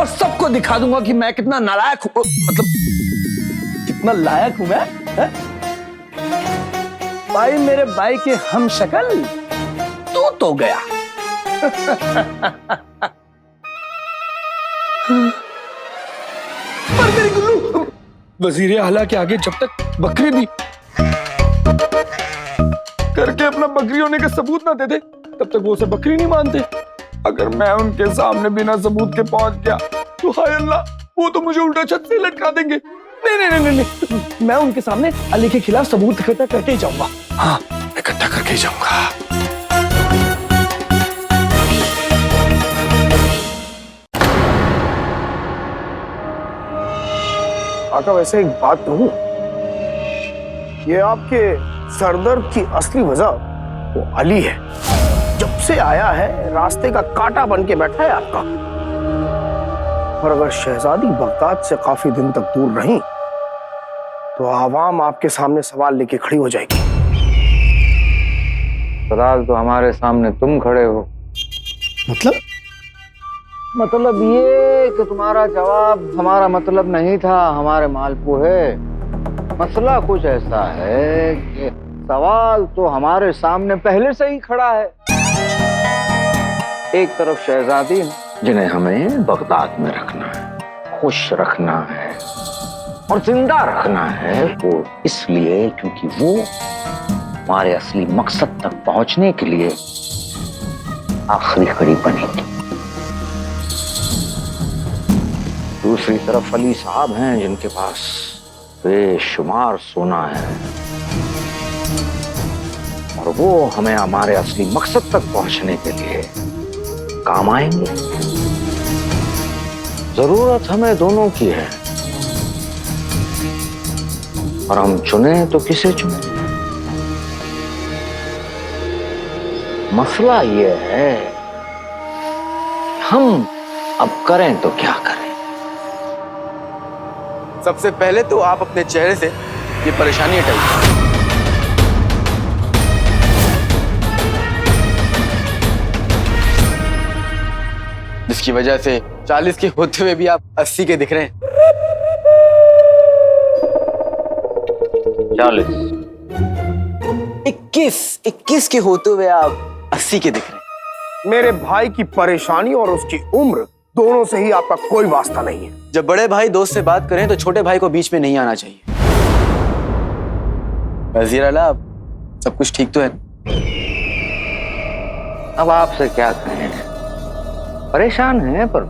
और सबको दिखा दूंगा कि मैं कितना नालायक हूँ, मतलब कितना लायक हूँ मैं। भाई मेरे भाई के हम शक्ल तू तो गया। पर मेरी गुल्लू, वजीर आला के आगे जब तक बकरी भी करके अपना बकरी होने का सबूत ना दे दे तब तक वो उसे बकरी नहीं मानते। अगर मैं उनके सामने बिना सबूत के पहुंच गया तो हाय अल्लाह, वो तो मुझे उल्टा छत से लटका देंगे। नहीं नहीं नहीं नहीं, मैं उनके सामने अली के खिलाफ सबूत इकट्ठा करके ही जाऊंगा। हाँ, इकट्ठा करके ही जाऊंगा। आका वैसे एक बात कहूं, ये आपके सरदर्द की असली वजह वो अली है। जब से आया है रास्ते का कांटा बन के बैठा है आपका। और अगर शहजादी बगदाद से काफी दिन तक दूर रही तो आवाम आपके सामने सवाल लेके खड़ी हो जाएगी। फिलहाल तो हमारे सामने तुम खड़े हो। मतलब ये कि तुम्हारा जवाब हमारा मतलब नहीं था हमारे मालपुए। मसला कुछ ऐसा है कि सवाल तो हमारे सामने पहले से ही खड़ा है। एक तरफ शहजादी है जिन्हें हमें बगदाद में रखना है, खुश रखना है और जिंदा रखना है। वो इसलिए क्योंकि वो हमारे असली मकसद तक पहुंचने के लिए आखिरी कड़ी बनेगी। दूसरी तरफ अली साहब हैं जिनके पास बेशुमार सोना है और वो हमें हमारे असली मकसद तक पहुंचने के लिए काम आएंगे। जरूरत हमें दोनों की है और हम चुने तो किसे चुने। मसला ये है हम अब करें तो क्या करें। सबसे पहले तो आप अपने चेहरे से ये परेशानी हटाइए। जिसकी वजह से 40 के होते हुए भी आप 80 के दिख रहे हैं। 40 21 के होते हुए आप 80 के दिख रहे हैं। मेरे भाई की परेशानी और उसकी उम्र दोनों से ही आपका कोई वास्ता नहीं है। जब बड़े भाई दोस्त से बात करें तो छोटे भाई को बीच में नहीं आना चाहिए। वजीर आला, सब कुछ ठीक तो है? अब आपसे क्या कहें, परेशान हैं पर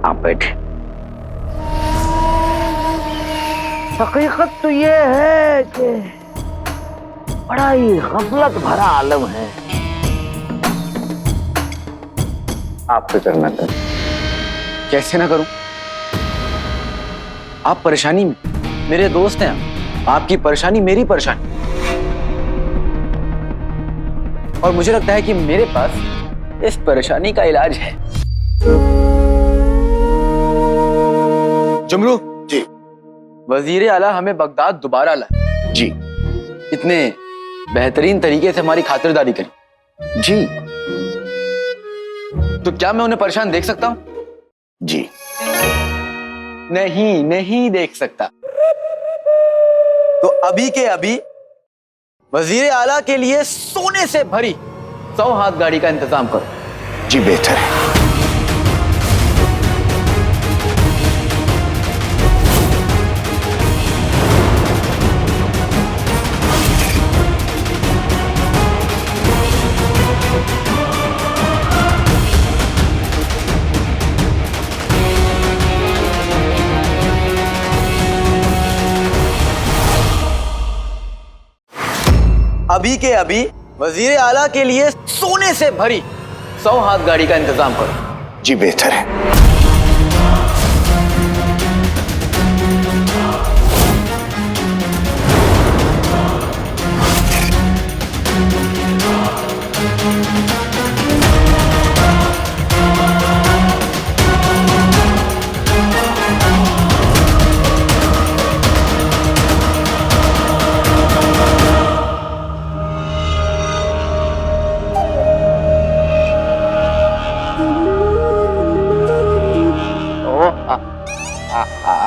आप बैठे। हकीकत तो ये है कि बड़ा ही गफलत भरा आलम है। आप फिक्र न करें। कैसे ना करूं? आप परेशानी में मेरे दोस्त हैं, आपकी परेशानी मेरी परेशानी। और मुझे लगता है कि मेरे पास इस परेशानी का इलाज है। जुमरू जी, वजीर आला हमें बगदाद दोबारा लाए। जी, इतने बेहतरीन तरीके से हमारी खातिरदारी करी। जी, तो क्या मैं उन्हें परेशान देख सकता हूं? जी नहीं, नहीं देख सकता। तो अभी के अभी वजीर आला के लिए सोने से भरी 100 हाथ गाड़ी का इंतजाम करो। जी बेहतर है। अभी के अभी वजीर आला के लिए सोने से भरी 100 हाथ गाड़ी का इंतजाम करो। जी बेहतर है।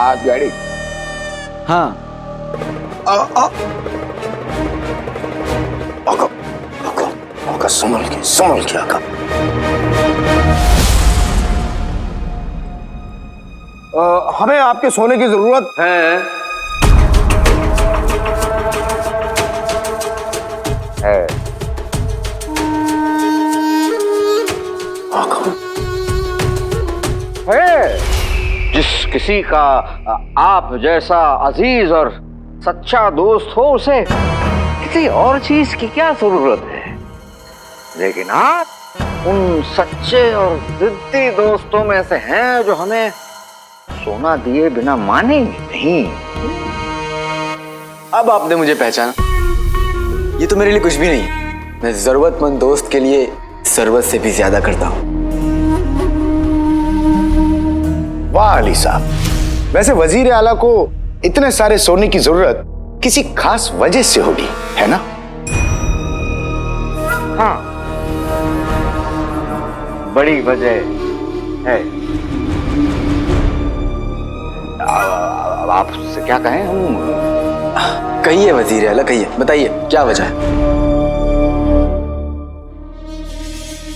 हाथ गाड़ी। हाँ। आका, आका, आका संभल के आका। हमें आपके सोने की जरूरत है। जिस किसी का आप जैसा अजीज और सच्चा दोस्त हो, उसे किसी और चीज की क्या जरूरत है। लेकिन आप उन सच्चे और जिद्दी दोस्तों में से हैं जो हमें सोना दिए बिना मानेंगे नहीं। अब आपने मुझे पहचाना। ये तो मेरे लिए कुछ भी नहीं। मैं जरूरतमंद दोस्त के लिए जरूरत से भी ज्यादा करता हूँ। वाह अली साहब, वैसे वजीर आला को इतने सारे सोने की जरूरत किसी खास वजह से होगी, है ना? हाँ, बड़ी वजह है। अब आपसे क्या कहें हम? कहिए वजीर आला, कहिए, बताइए क्या वजह है।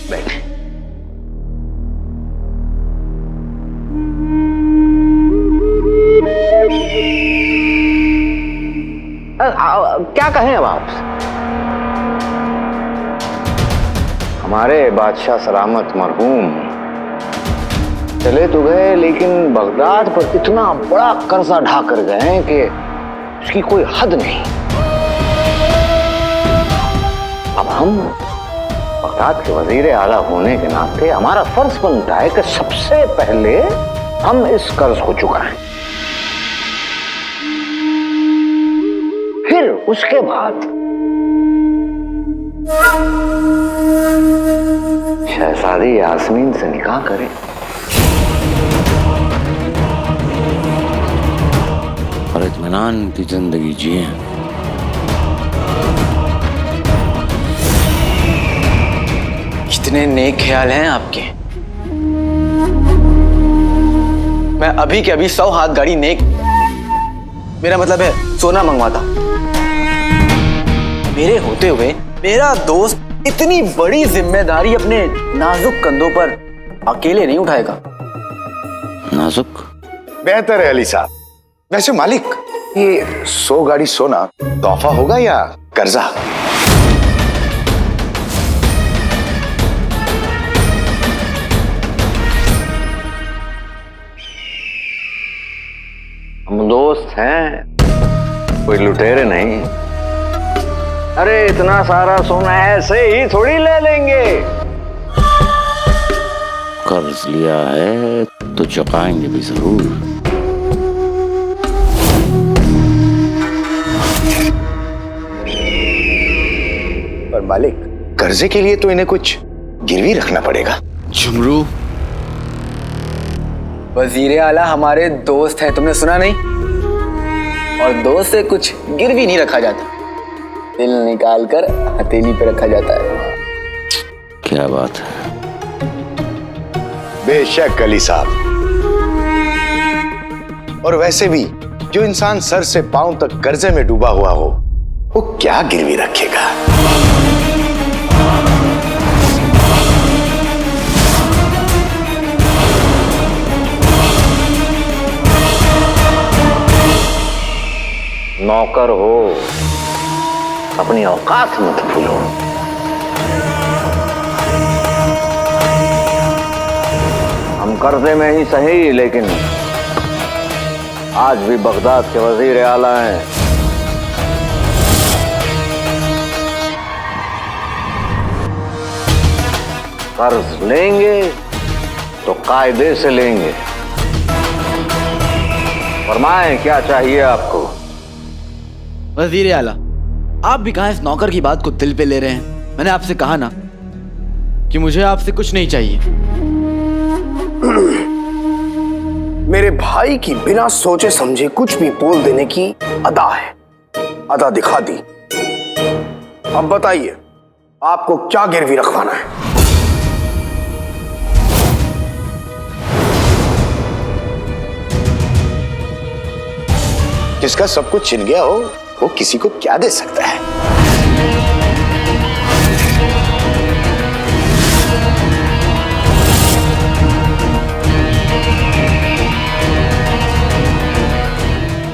बैठे। क्या कहें अब आपसे? हमारे बादशाह सलामत मरहूम चले तो गए, लेकिन बगदाद पर इतना बड़ा कर्जा ढा कर गए कि उसकी कोई हद नहीं। अब हम बगदाद के वजीर आला होने के नाते हमारा फर्ज बनता है कि सबसे पहले हम इस कर्ज को चुकाएं, फिर उसके बाद शहजादी यास्मीन से निकाह करें। और इत्मीनान की जिंदगी जिए। कितने नेक ख्याल हैं आपके। मैं अभी के अभी 100 हाथ गाड़ी नेक, मेरा मतलब है सोना मंगवाता। मेरे होते हुए मेरा दोस्त इतनी बड़ी जिम्मेदारी अपने नाजुक कंधों पर अकेले नहीं उठाएगा। नाजुक? बेहतर है अली साहब। वैसे मालिक, ये 100 गाड़ी सोना तोहफा होगा या कर्जा? हम दोस्त हैं, कोई लुटेरे नहीं। अरे इतना सारा सोना ऐसे ही थोड़ी ले लेंगे। कर्ज लिया है तो चुकाएंगे भी जरूर। पर मालिक, कर्जे के लिए तो इन्हें कुछ गिरवी रखना पड़ेगा। झुमरू, वजीर आला हमारे दोस्त हैं, तुमने सुना नहीं? और दोस्त से कुछ गिरवी नहीं रखा जाता, दिल निकाल कर हथेली पे रखा जाता है। क्या बात है। बेशक अली साहब। और वैसे भी जो इंसान सर से पांव तक कर्जे में डूबा हुआ हो, वो क्या गिरवी रखेगा? नौकर हो, अपनी औकात मत भूलो। हम कर्जे में ही सही, लेकिन आज भी बगदाद के वजीर आला हैं। कर्ज लेंगे तो कायदे से लेंगे। फरमाएं क्या चाहिए आपको? वजीर आला, आप भी कहाँ इस नौकर की बात को दिल पे ले रहे हैं। मैंने आपसे कहा ना कि मुझे आपसे कुछ नहीं चाहिए। मेरे भाई की बिना सोचे समझे कुछ भी बोल देने की अदा है, अदा दिखा दी। अब बताइए, आपको क्या गिरवी रखवाना है? जिसका सब कुछ छिन गया हो, वो किसी को क्या दे सकता है?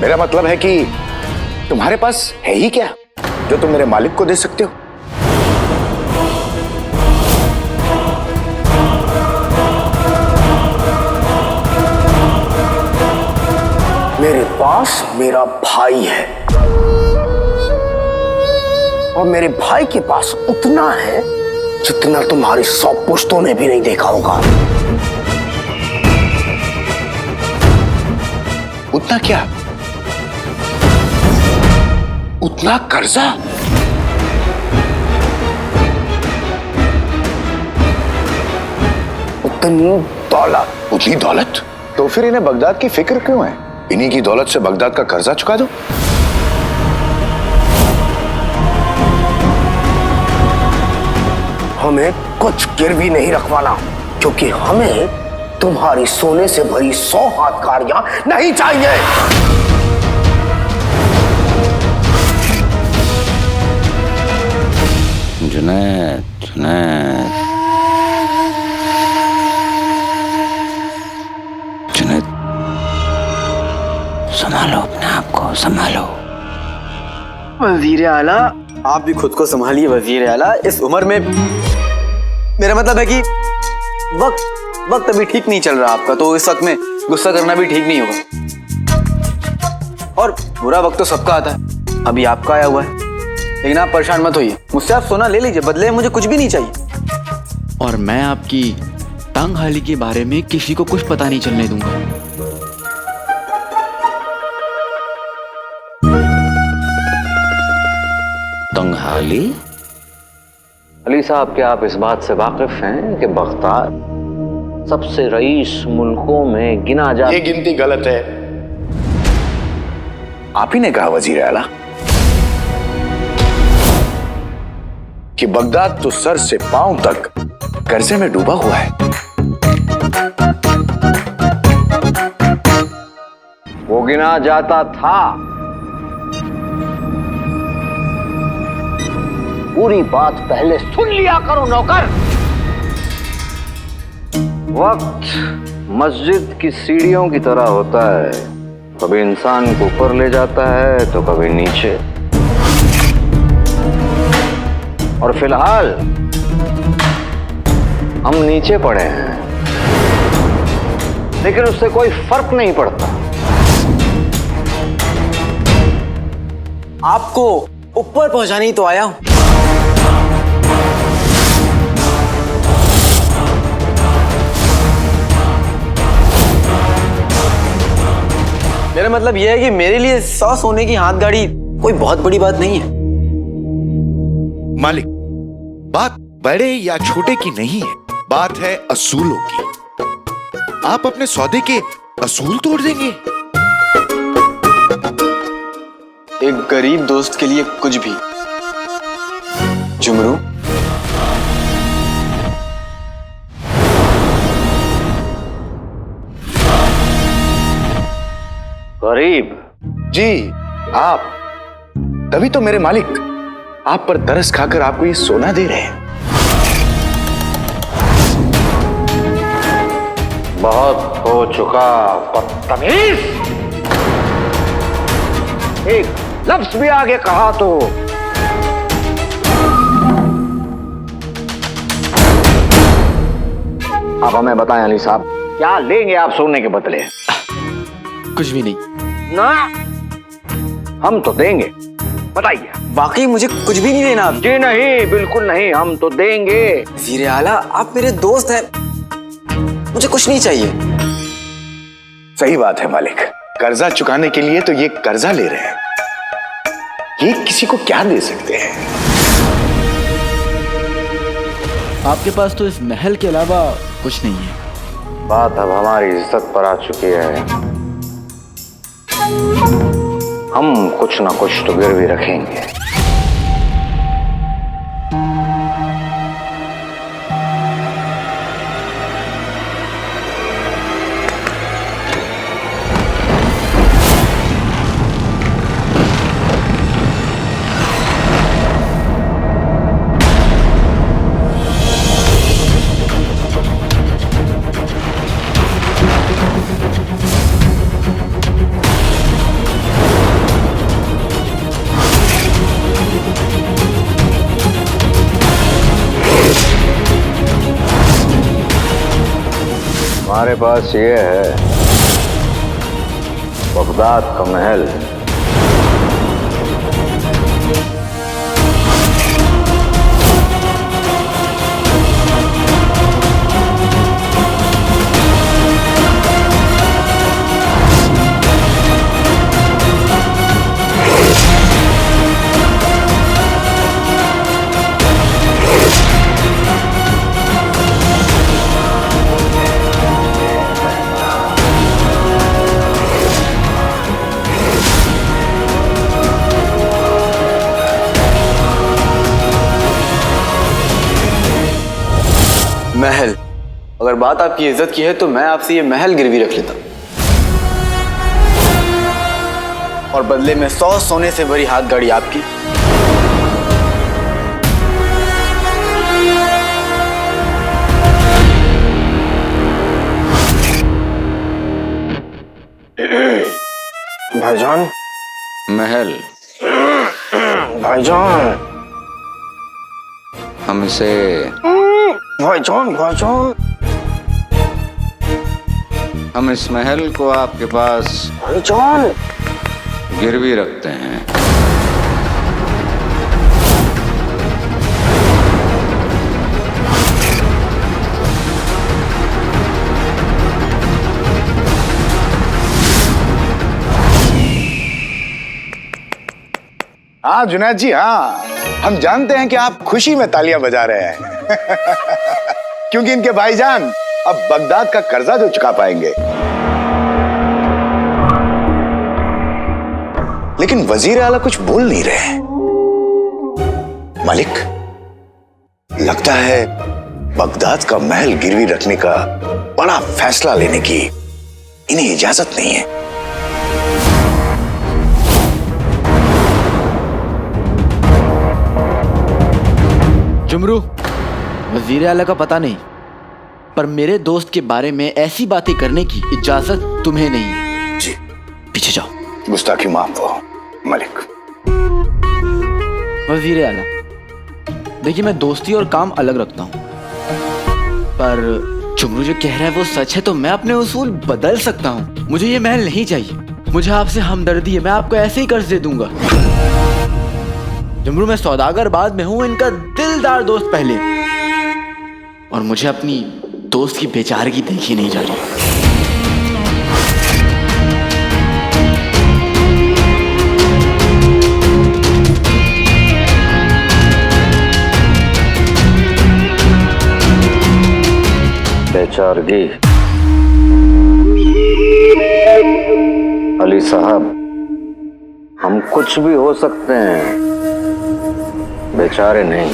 मेरा मतलब है कि तुम्हारे पास है ही क्या जो तुम मेरे मालिक को दे सकते हो? मेरे पास मेरा भाई है और मेरे भाई के पास उतना है जितना तुम्हारी 100 पुश्तों ने भी नहीं देखा होगा। उतना क्या? उतना कर्जा? उतनी दौलत? उतनी दौलत? तो फिर इन्हें बगदाद की फिक्र क्यों है? इन्हीं की दौलत से बगदाद का कर्जा चुका दो। हमें कुछ गिरवी नहीं रखवाना, क्योंकि हमें तुम्हारी सोने से भरी 100 हाथकारियां नहीं चाहिए। जुनैद, जुनैद, जुनैद, संभालो अपने आप को, संभालो। वजीर आला, आप भी खुद को संभालिए वजीर आला। इस उम्र में मेरा मतलब है कि वक्त अभी ठीक नहीं चल रहा आपका, तो इस वक्त में गुस्सा करना भी ठीक नहीं होगा। और बुरा वक्त तो सबका आता है, अभी आपका आया हुआ है। लेकिन आप परेशान मत होइए, मुझसे आप सोना ले लीजिए, बदले मुझे कुछ भी नहीं चाहिए। और मैं आपकी तंग हाली के बारे में किसी को कुछ पता नहीं चलने दूंगा। तंग हाली? अली साहब, क्या आप इस बात से वाकिफ हैं कि बगदाद सबसे रईस मुल्कों में गिना जाता? ये गिनती गलत है। आप ही ने कहा वजीर आला कि बगदाद तो सर से पांव तक कर्जे में डूबा हुआ है। वो गिना जाता था। पूरी बात पहले सुन लिया करो नौकर। वक्त मस्जिद की सीढ़ियों की तरह होता है, कभी इंसान को ऊपर ले जाता है तो कभी नीचे। और फिलहाल हम नीचे पड़े हैं, लेकिन उससे कोई फर्क नहीं पड़ता। आपको ऊपर पहुंचाने ही तो आया हूं। मेरा मतलब यह है कि मेरे लिए 100 सोने की हाथ गाड़ी कोई बहुत बड़ी बात नहीं है। मालिक, बात बड़े या छोटे की नहीं है, बात है असूलों की। आप अपने सौदे के असूल तोड़ देंगे? एक गरीब दोस्त के लिए कुछ भी। जुमरू, गरीब? जी, आप। तभी तो मेरे मालिक आप पर तरस खाकर आपको ये सोना दे रहे हैं। बहुत हो चुका बदतमीज। एक लफ्ज भी आगे कहा तो अब हमें बताएं अली साहब, क्या लेंगे आप सोने के बदले? कुछ भी नहीं। ना, हम तो देंगे। बताइए। वाकई मुझे कुछ भी नहीं देना। जी नहीं, बिल्कुल नहीं, हम तो देंगे। वज़ीर आला, आप मेरे दोस्त हैं, मुझे कुछ नहीं चाहिए। सही बात है मालिक, कर्जा चुकाने के लिए तो ये कर्जा ले रहे हैं, ये किसी को क्या दे सकते हैं? आपके पास तो इस महल के अलावा कुछ नहीं है। बात अब हमारी इज्जत पर आ चुकी है, हम कुछ ना कुछ तो गिरवी रखेंगे। हमारे पास ये है बगदाद का महल। महल, अगर बात आपकी इज्जत की है तो मैं आपसे ये महल गिरवी रख लेता और बदले में 100 सोने से भरी हाथ गाड़ी आपकी। भाईजान। महल, भाईजान। हम इसे भाईजान भाईजान। हम इस महल को आपके पास भाईजान गिरवी रखते हैं। हाँ जुनैद जी, हाँ हम जानते हैं कि आप खुशी में तालियां बजा रहे हैं क्योंकि इनके भाईजान अब बगदाद का कर्जा जो चुका पाएंगे। लेकिन वजीर आला कुछ बोल नहीं रहे। मालिक, लगता है बगदाद का महल गिरवी रखने का बड़ा फैसला लेने की इन्हें इजाजत नहीं है। जुमरू, वजीर आला का पता नहीं, पर मेरे दोस्त के बारे में ऐसी बातें करने की इजाजत तुम्हें नहीं है। जी पीछे जाओ। गुस्ताखी माफ हो मलिक। वजीर आला, देखिए मैं दोस्ती और काम अलग रखता हूँ, पर जुमरू जो कह रहा है वो सच है तो मैं अपने उसूल बदल सकता हूँ। मुझे ये महल नहीं चाहिए, मुझे आपसे हमदर्दी है, मैं आपको ऐसे ही कर्ज दे दूंगा। जुमरू, मैं सौदागर बाद में हूं, इनका दिलदार दोस्त पहले, और मुझे अपनी दोस्त की बेचारगी देखी नहीं जा रही। बेचारगी? अली साहब, हम कुछ भी हो सकते हैं, बेचारे नहीं।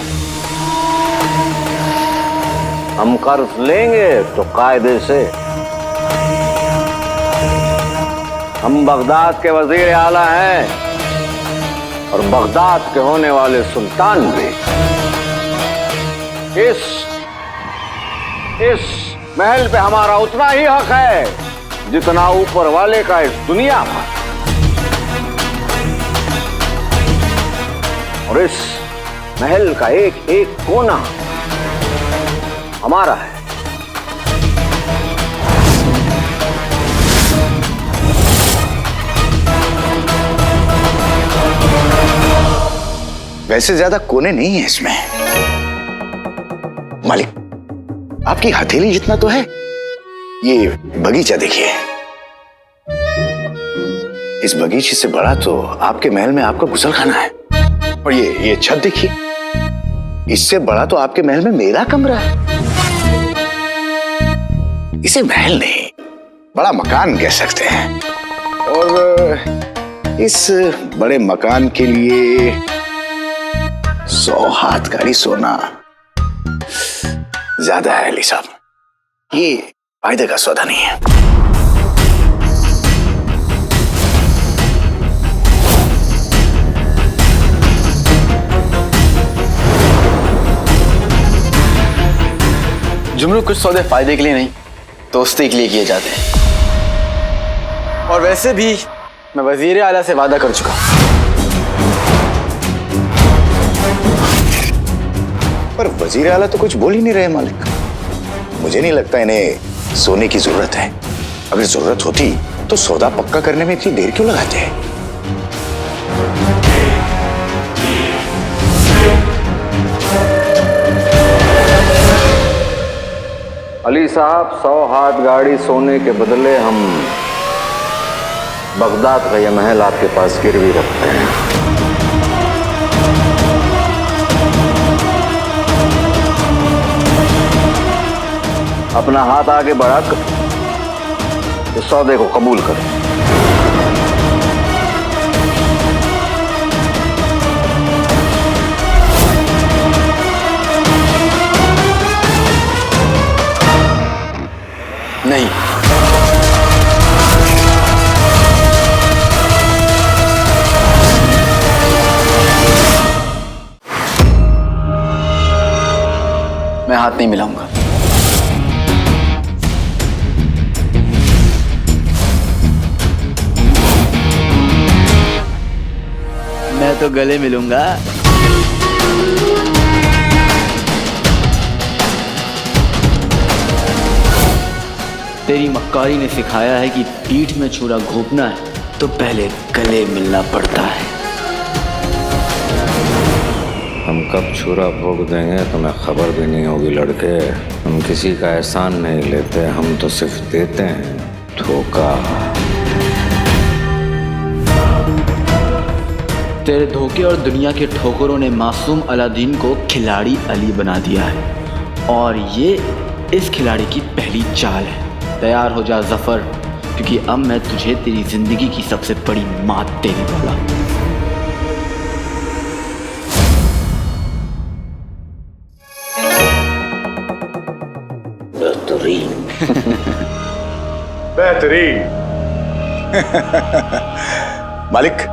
हम कर्ज लेंगे तो कायदे से। हम बगदाद के वजीर आला हैं और बगदाद के होने वाले सुल्तान भी। इस महल पे हमारा उतना ही हक है जितना ऊपर वाले का इस दुनिया में। और इस महल का एक एक कोना हमारा है। वैसे ज्यादा कोने नहीं है इसमें मालिक, आपकी हथेली जितना तो है। ये बगीचा देखिए, इस बगीचे से बड़ा तो आपके महल में आपका गुसलखाना है। और ये छत देखिए, इससे बड़ा तो आपके महल में मेरा कमरा है। इसे महल नहीं, बड़ा मकान कह सकते हैं। और इस बड़े मकान के लिए 100 हाथ गाड़ी सोना ज्यादा है अली साहब, ये फायदे का सौदा नहीं है। जुमरू, कुछ सौदे फायदे के लिए नहीं, दोस्ती के लिए किए जाते हैं। और वैसे भी मैं वजीर आला से वादा कर चुका। पर वजीर आला तो कुछ बोल ही नहीं रहे मालिक। मुझे नहीं लगता इन्हें सोने की जरूरत है। अगर जरूरत होती तो सौदा पक्का करने में इतनी देर क्यों लगाते? अली साहब, 100 हाथ गाड़ी सोने के बदले हम बगदाद का यह महल आपके पास गिरवी रखते हैं। अपना हाथ आगे बढ़ाकर तो सौदे को कबूल करें। नहीं, मैं हाथ नहीं मिलाऊंगा। मैं तो गले मिलूंगा। तेरी मक्कारी ने सिखाया है कि पीठ में छुरा घोंपना है तो पहले गले मिलना पड़ता है। हम कब छुरा भोग देंगे तुम्हें खबर भी नहीं होगी लड़के। हम किसी का एहसान नहीं लेते, हम तो सिर्फ देते हैं धोखा। तेरे धोखे और दुनिया के ठोकरों ने मासूम अलादीन को खिलाड़ी अली बना दिया है और ये इस खिलाड़ी की पहली चाल है। तैयार हो जा जफर, क्योंकि अब मैं तुझे तेरी जिंदगी की सबसे बड़ी मात देने वाला हूं। बेहतरीन बेहतरीन। मालिक,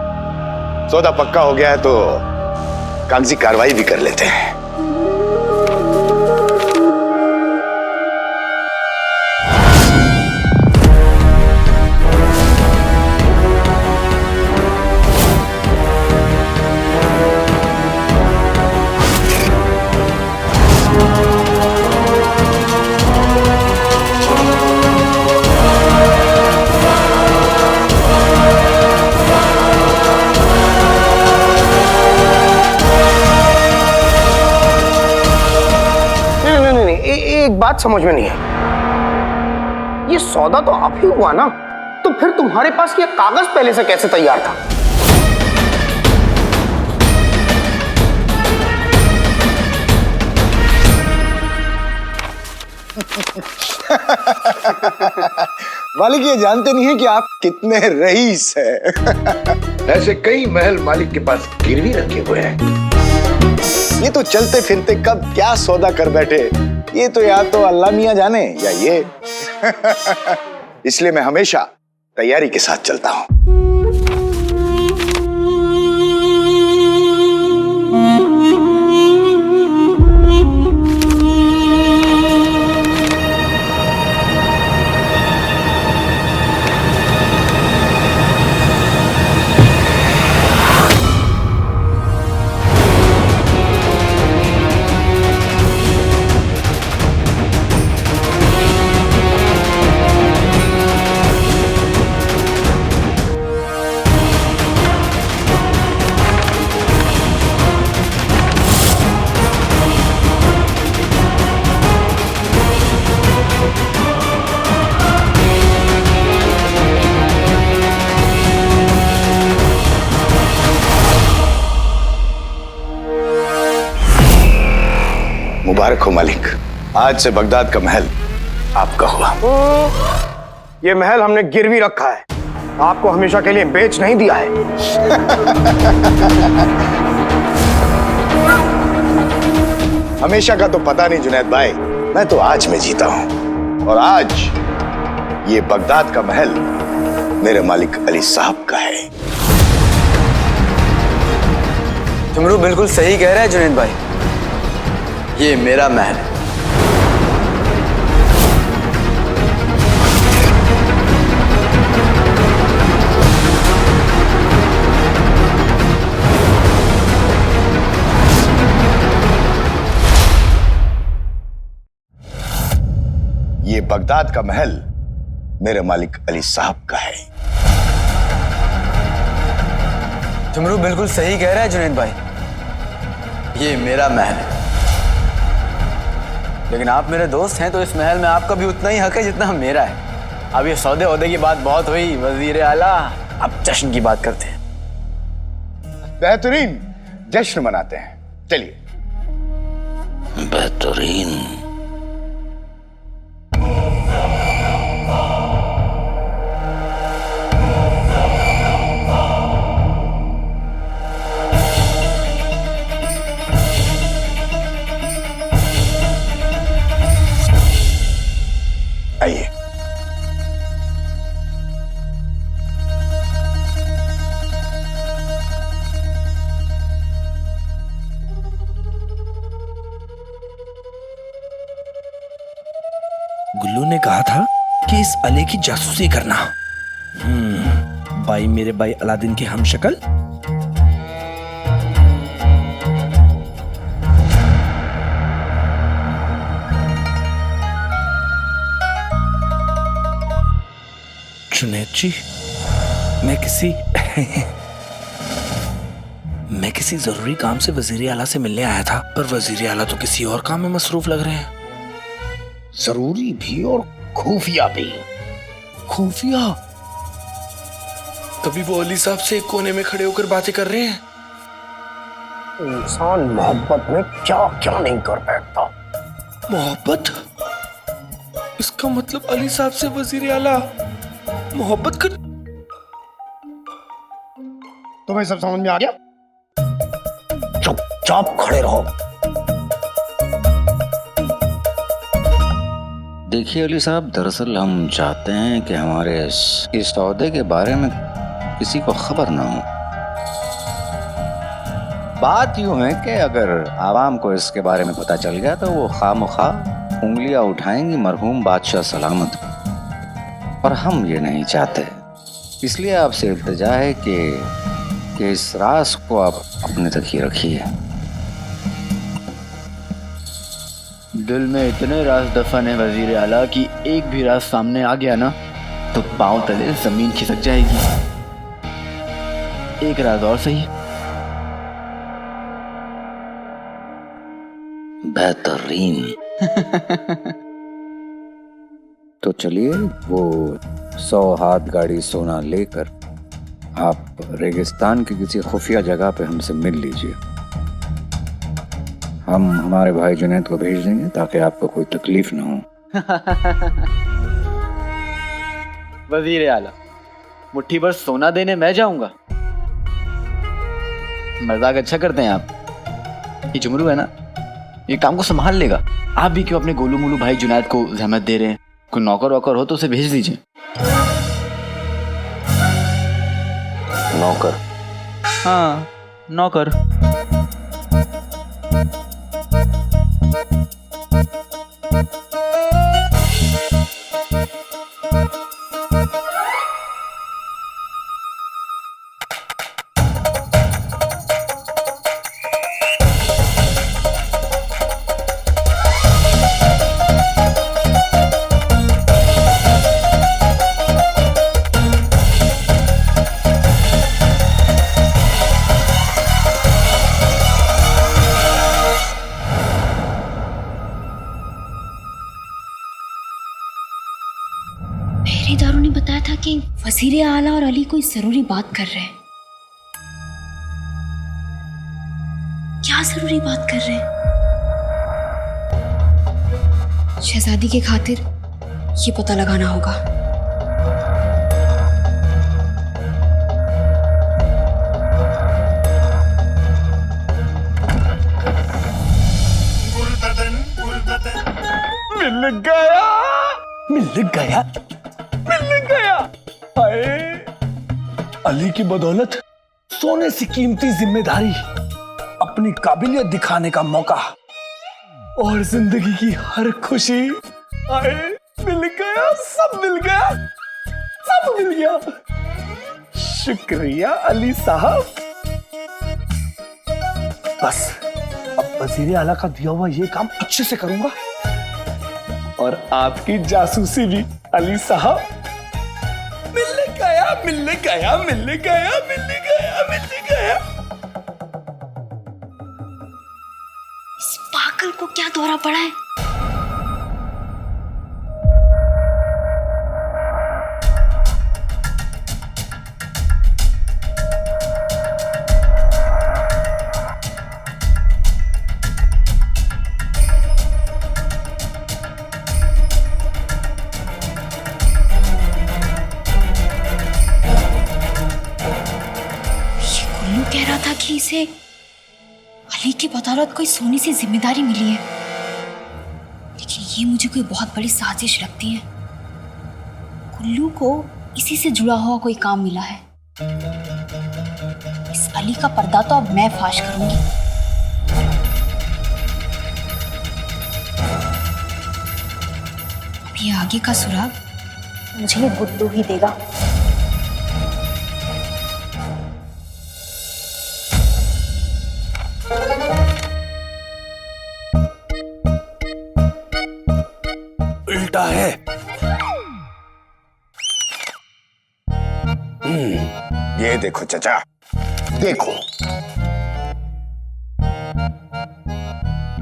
सौदा पक्का हो गया है तो कागजी कार्रवाई भी कर लेते हैं। एक बात समझ में नहीं है, ये सौदा तो आप ही हुआ ना, तो फिर तुम्हारे पास ये कागज पहले से कैसे तैयार था? मालिक ये जानते नहीं है कि आप कितने रईस हैं। ऐसे कई महल मालिक के पास गिरवी रखे हुए हैं। ये तो चलते फिरते कब क्या सौदा कर बैठे, ये तो या तो अल्लाह मियां जाने या ये। इसलिए मैं हमेशा तैयारी के साथ चलता हूं। मुबारक हो मालिक, आज से बगदाद का महल आपका हुआ। ये महल हमने गिरवी रखा है, आपको हमेशा के लिए बेच नहीं दिया है। हमेशा का तो पता नहीं जुनैद भाई, मैं तो आज में जीता हूं और आज ये बगदाद का महल मेरे मालिक अली साहब का है। तुमरू बिल्कुल सही कह रहा है जुनैद भाई, ये मेरा महल है। ये बगदाद का महल मेरे मालिक अली साहब का है। जुमरू बिल्कुल सही कह रहा है जुनैद भाई, ये मेरा महल है। लेकिन आप मेरे दोस्त हैं तो इस महल में आपका भी उतना ही हक है जितना मेरा है। अब ये सौदे औदे की बात बहुत हुई वजीर आला, अब जश्न की बात करते हैं। बेहतरीन जश्न मनाते हैं, चलिए। बेहतरीन। आइए। गुल्लू ने कहा था कि इस अली की जासूसी करना। भाई मेरे भाई अलादीन के हमशक्ल। जुनैद जी, मैं किसी जरूरी काम से वजीर आला से मिलने आया था, पर वजीर आला तो किसी और काम में मसरूफ लग रहे हैं। जरूरी भी और खुफिया भी। खुफिया? तभी वो अली साहब से एक कोने में खड़े होकर बातें कर रहे हैं। इंसान मोहब्बत में क्या क्या नहीं कर बैठता। मोहब्बत? इसका मतलब अली साहब से वजीर आला मोहब्बत कर। तुम्हें सब समझ में आ गया? चुपचाप खड़े रहो। देखिए अली साहब, दरअसल हम चाहते हैं कि हमारे इस सौदे के बारे में किसी को खबर ना हो। बात यूं है कि अगर आवाम को इसके बारे में पता चल गया तो वो खामखा उंगलियां उठाएंगी मरहूम बादशाह सलामत, और हम ये नहीं चाहते। इसलिए आपसे इल्तिजा है कि इस राज को आप अपने तक ही रखिए। दिल में इतने राज दफन है वजीर आला कि एक भी राज सामने आ गया ना तो पांव तले जमीन खिसक जाएगी। एक राज और सही। बेहतरीन। तो चलिए, वो 100 हाथ गाड़ी सोना लेकर आप रेगिस्तान की किसी खुफिया जगह पे हमसे मिल लीजिए। हम हमारे भाई जुनैद को भेज देंगे ताकि आपको कोई तकलीफ ना हो। वजीर आला, मुट्ठी भर सोना देने मैं जाऊंगा? मजाक अच्छा करते हैं आप। ये जुमरू है ना, ये काम को संभाल लेगा। आप भी क्यों अपने गोलू मोलू भाई जुनैद को जहमत दे रहे हैं? कोई नौकर वौकर हो तो उसे भेज दीजिए। नौकर? हाँ, नौकर। पहरेदारों ने बताया था कि वजीर आला और अली कोई जरूरी बात कर रहे हैं। क्या जरूरी बात कर रहे हैं? शहजादी की खातिर ये पता लगाना होगा। मिल गया, मिल गया, मिल गया। हाय, अली की बदौलत सोने से कीमती जिम्मेदारी, अपनी काबिलियत दिखाने का मौका और जिंदगी की हर खुशी। हाय, मिल गया, सब मिल गया, सब मिल गया। शुक्रिया अली साहब। बस अब वजीर आला का दिया हुआ ये काम अच्छे से करूंगा, और आपकी जासूसी भी अली साहब। मिलने गया मिलने गया मिलने गया मिलने गया मिलने गया। इस पागल को क्या दौरा पड़ा है? कह रहा था कि इसे अली की बदौलत कोई सोने से जिम्मेदारी मिली है, लेकिन ये मुझे कोई बहुत बड़ी साजिश लगती है। कुल्लू को इसी से जुड़ा हुआ कोई काम मिला है। इस अली का पर्दा तो अब मैं फाश करूंगी। अब ये आगे का सुराग मुझे बुद्धू ही देगा। उल्टा है। ये देखो चचा, देखो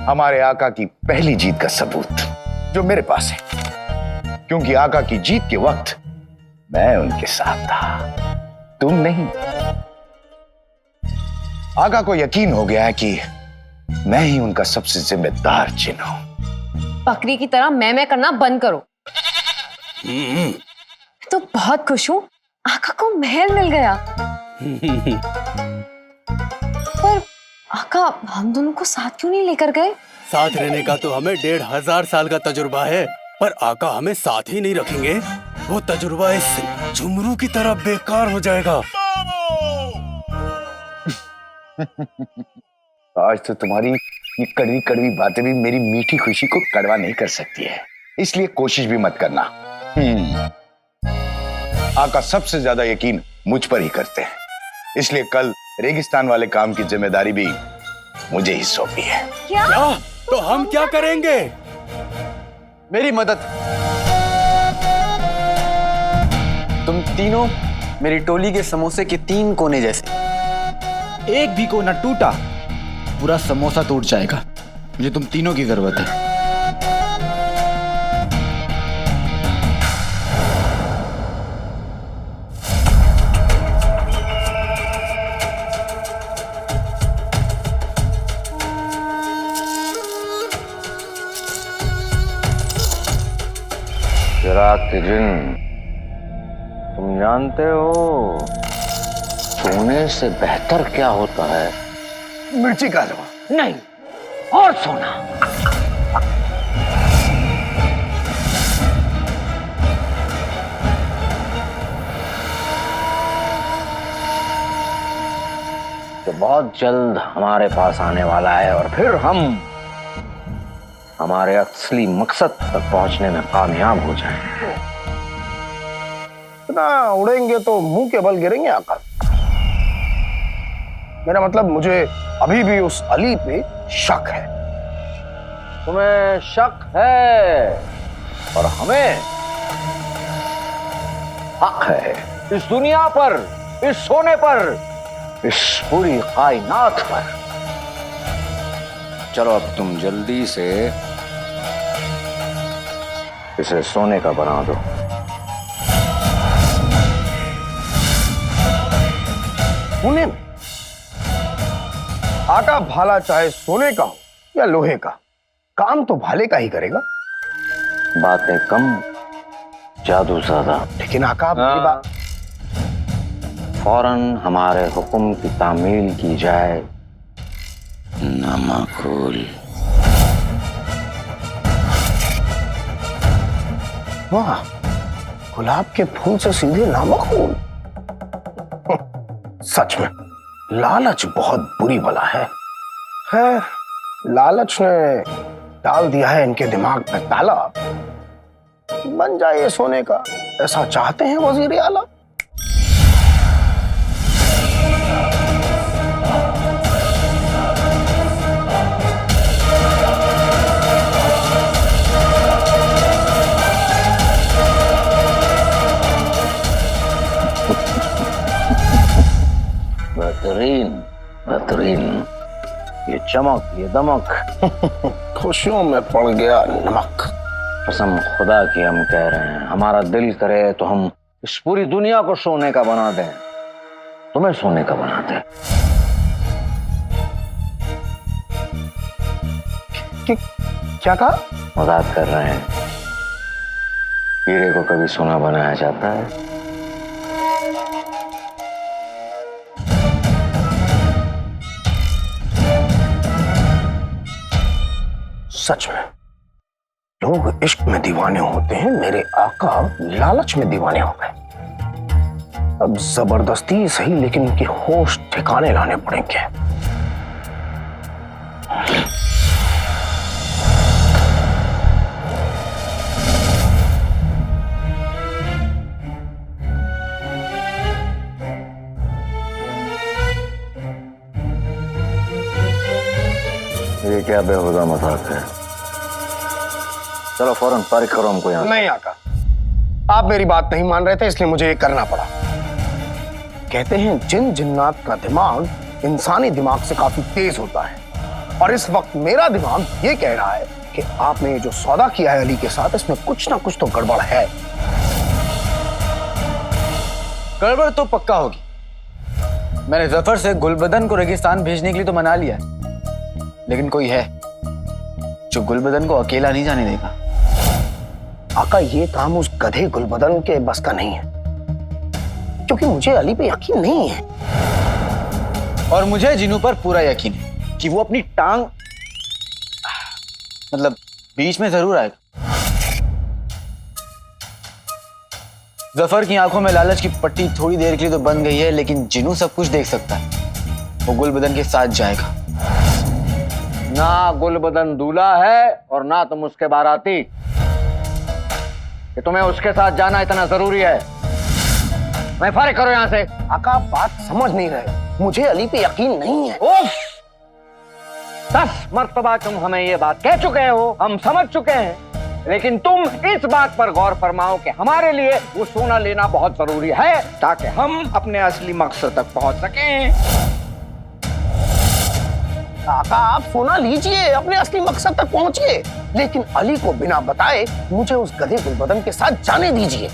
हमारे आका की पहली जीत का सबूत जो मेरे पास है, क्योंकि आका की जीत के वक्त मैं उनके साथ था, तुम नहीं। आका को यकीन हो गया है कि मैं ही उनका सबसे जिम्मेदार चिन्ह हूं। बकरी की तरह मैं करना बंद करो। तो बहुत खुश हूं, आका को महल मिल गया। पर आका हम दोनों को साथ क्यों नहीं लेकर गए? साथ रहने का तो हमें 1500 साल का तजुर्बा है, पर आका हमें साथ ही नहीं रखेंगे। वो तजुर्बा इस झुमरू की तरह बेकार हो जाएगा। आज तो तुम्हारी ये कड़वी कड़वी बातें भी मेरी मीठी खुशी को कड़वा नहीं कर सकती है, इसलिए कोशिश भी मत करना। आका सबसे ज्यादा यकीन मुझ पर ही करते हैं, इसलिए कल रेगिस्तान वाले काम की जिम्मेदारी भी मुझे ही सौंपी है। क्या? तो हम क्या करेंगे? मेरी मदद। तुम तीनों मेरी टोली के समोसे के 3 कोने जैसे। एक भी कोना टूटा पूरा समोसा टूट जाएगा। मुझे तुम तीनों की जरूरत है। चिराग के जिन, तुम जानते हो सोने से बेहतर क्या होता है? मिर्ची का हलवा नहीं, और सोना। जो बहुत जल्द हमारे पास आने वाला है और फिर हम हमारे असली मकसद तक पहुंचने में कामयाब हो जाएंगे। इतना उड़ेंगे तो मुंह के बल गिरेंगे आका। मेरा मतलब मुझे अभी भी उस अली पे शक है। तुम्हें शक है और हमें हक है इस दुनिया पर, इस सोने पर, इस पूरी कायनात पर। चलो अब तुम जल्दी से इसे सोने का बना दो। सोने में? आका भाला चाहे सोने का हो या लोहे का, काम तो भाले का ही करेगा। बातें कम, जादू ज्यादा। लेकिन आका मेरी बात। फौरन हमारे हुक्म की तामील की जाए ना माकूल। वाह, गुलाब के फूल से सीधे नामकूल। सच में लालच बहुत बुरी बला है। खैर, लालच ने डाल दिया है इनके दिमाग में ताला। बन जाए सोने का, ऐसा चाहते हैं वजीर आला। चमक, ये दमक। खुशियों में पड़ गया नमक। कसम खुदा की हम कह रहे हैं, हमारा दिल करे तो हम इस पूरी दुनिया को सोने का बना दें, तुम्हें सोने का बना दें। क्या कहा? मजाक कर रहे हैं। हीरे को कभी सोना बनाया जाता है? सच में लोग इश्क में दीवाने होते हैं, मेरे आका लालच में दीवाने हो गए। अब जबरदस्ती सही लेकिन उनके होश ठिकाने लाने पड़ेंगे। ये क्या बेहुदा मजाक है? चलो फौरन तारीख करो हमको यहाँ। नहीं आका, आप मेरी बात नहीं मान रहे थे इसलिए मुझे ये करना पड़ा। कहते हैं जिन जिन्नात का दिमाग इंसानी दिमाग से काफी तेज होता है, और इस वक्त मेरा दिमाग ये कह रहा है कि आपने ये जो सौदा किया है अली के साथ, इसमें कुछ ना कुछ तो गड़बड़ है। गड़बड़ तो पक्का होगी। मैंने जफर से गुलबदन को रेगिस्तान भेजने के लिए तो मना लिया है, लेकिन कोई है जो गुलबदन को अकेला नहीं जाने देगा। आका, ये काम उस गधे गुलबदन के बस का नहीं है, क्योंकि मुझे अली पे यकीन नहीं है। और मुझे जिनू पर पूरा यकीन है कि वो अपनी टांग मतलब बीच में जरूर आएगा। जफर की आंखों में लालच की पट्टी थोड़ी देर के लिए तो बन गई है, लेकिन जिनू सब कुछ देख सकता है। वो गुलबदन के साथ जाएगा। ना गुलबदन दूल्हा है और ना तुम उसके बाराती, कि तुम्हें उसके साथ जाना इतना जरूरी है। मैं फारिग करो यहाँ से। आका, आप बात समझ नहीं रहे, मुझे अली पे यकीन नहीं है। उफ! 10 मर्तबा तुम हमें ये बात कह चुके हो, हम समझ चुके हैं, लेकिन तुम इस बात पर गौर फरमाओ कि हमारे लिए वो सोना लेना बहुत जरूरी है ताकि हम अपने असली मकसद तक पहुंच सकें। आका, आप सोना लीजिए, अपने असली मकसद तक पहुंचिए, लेकिन अली को बिना बताए मुझे उस गधे गुलबदन के साथ जाने दीजिए।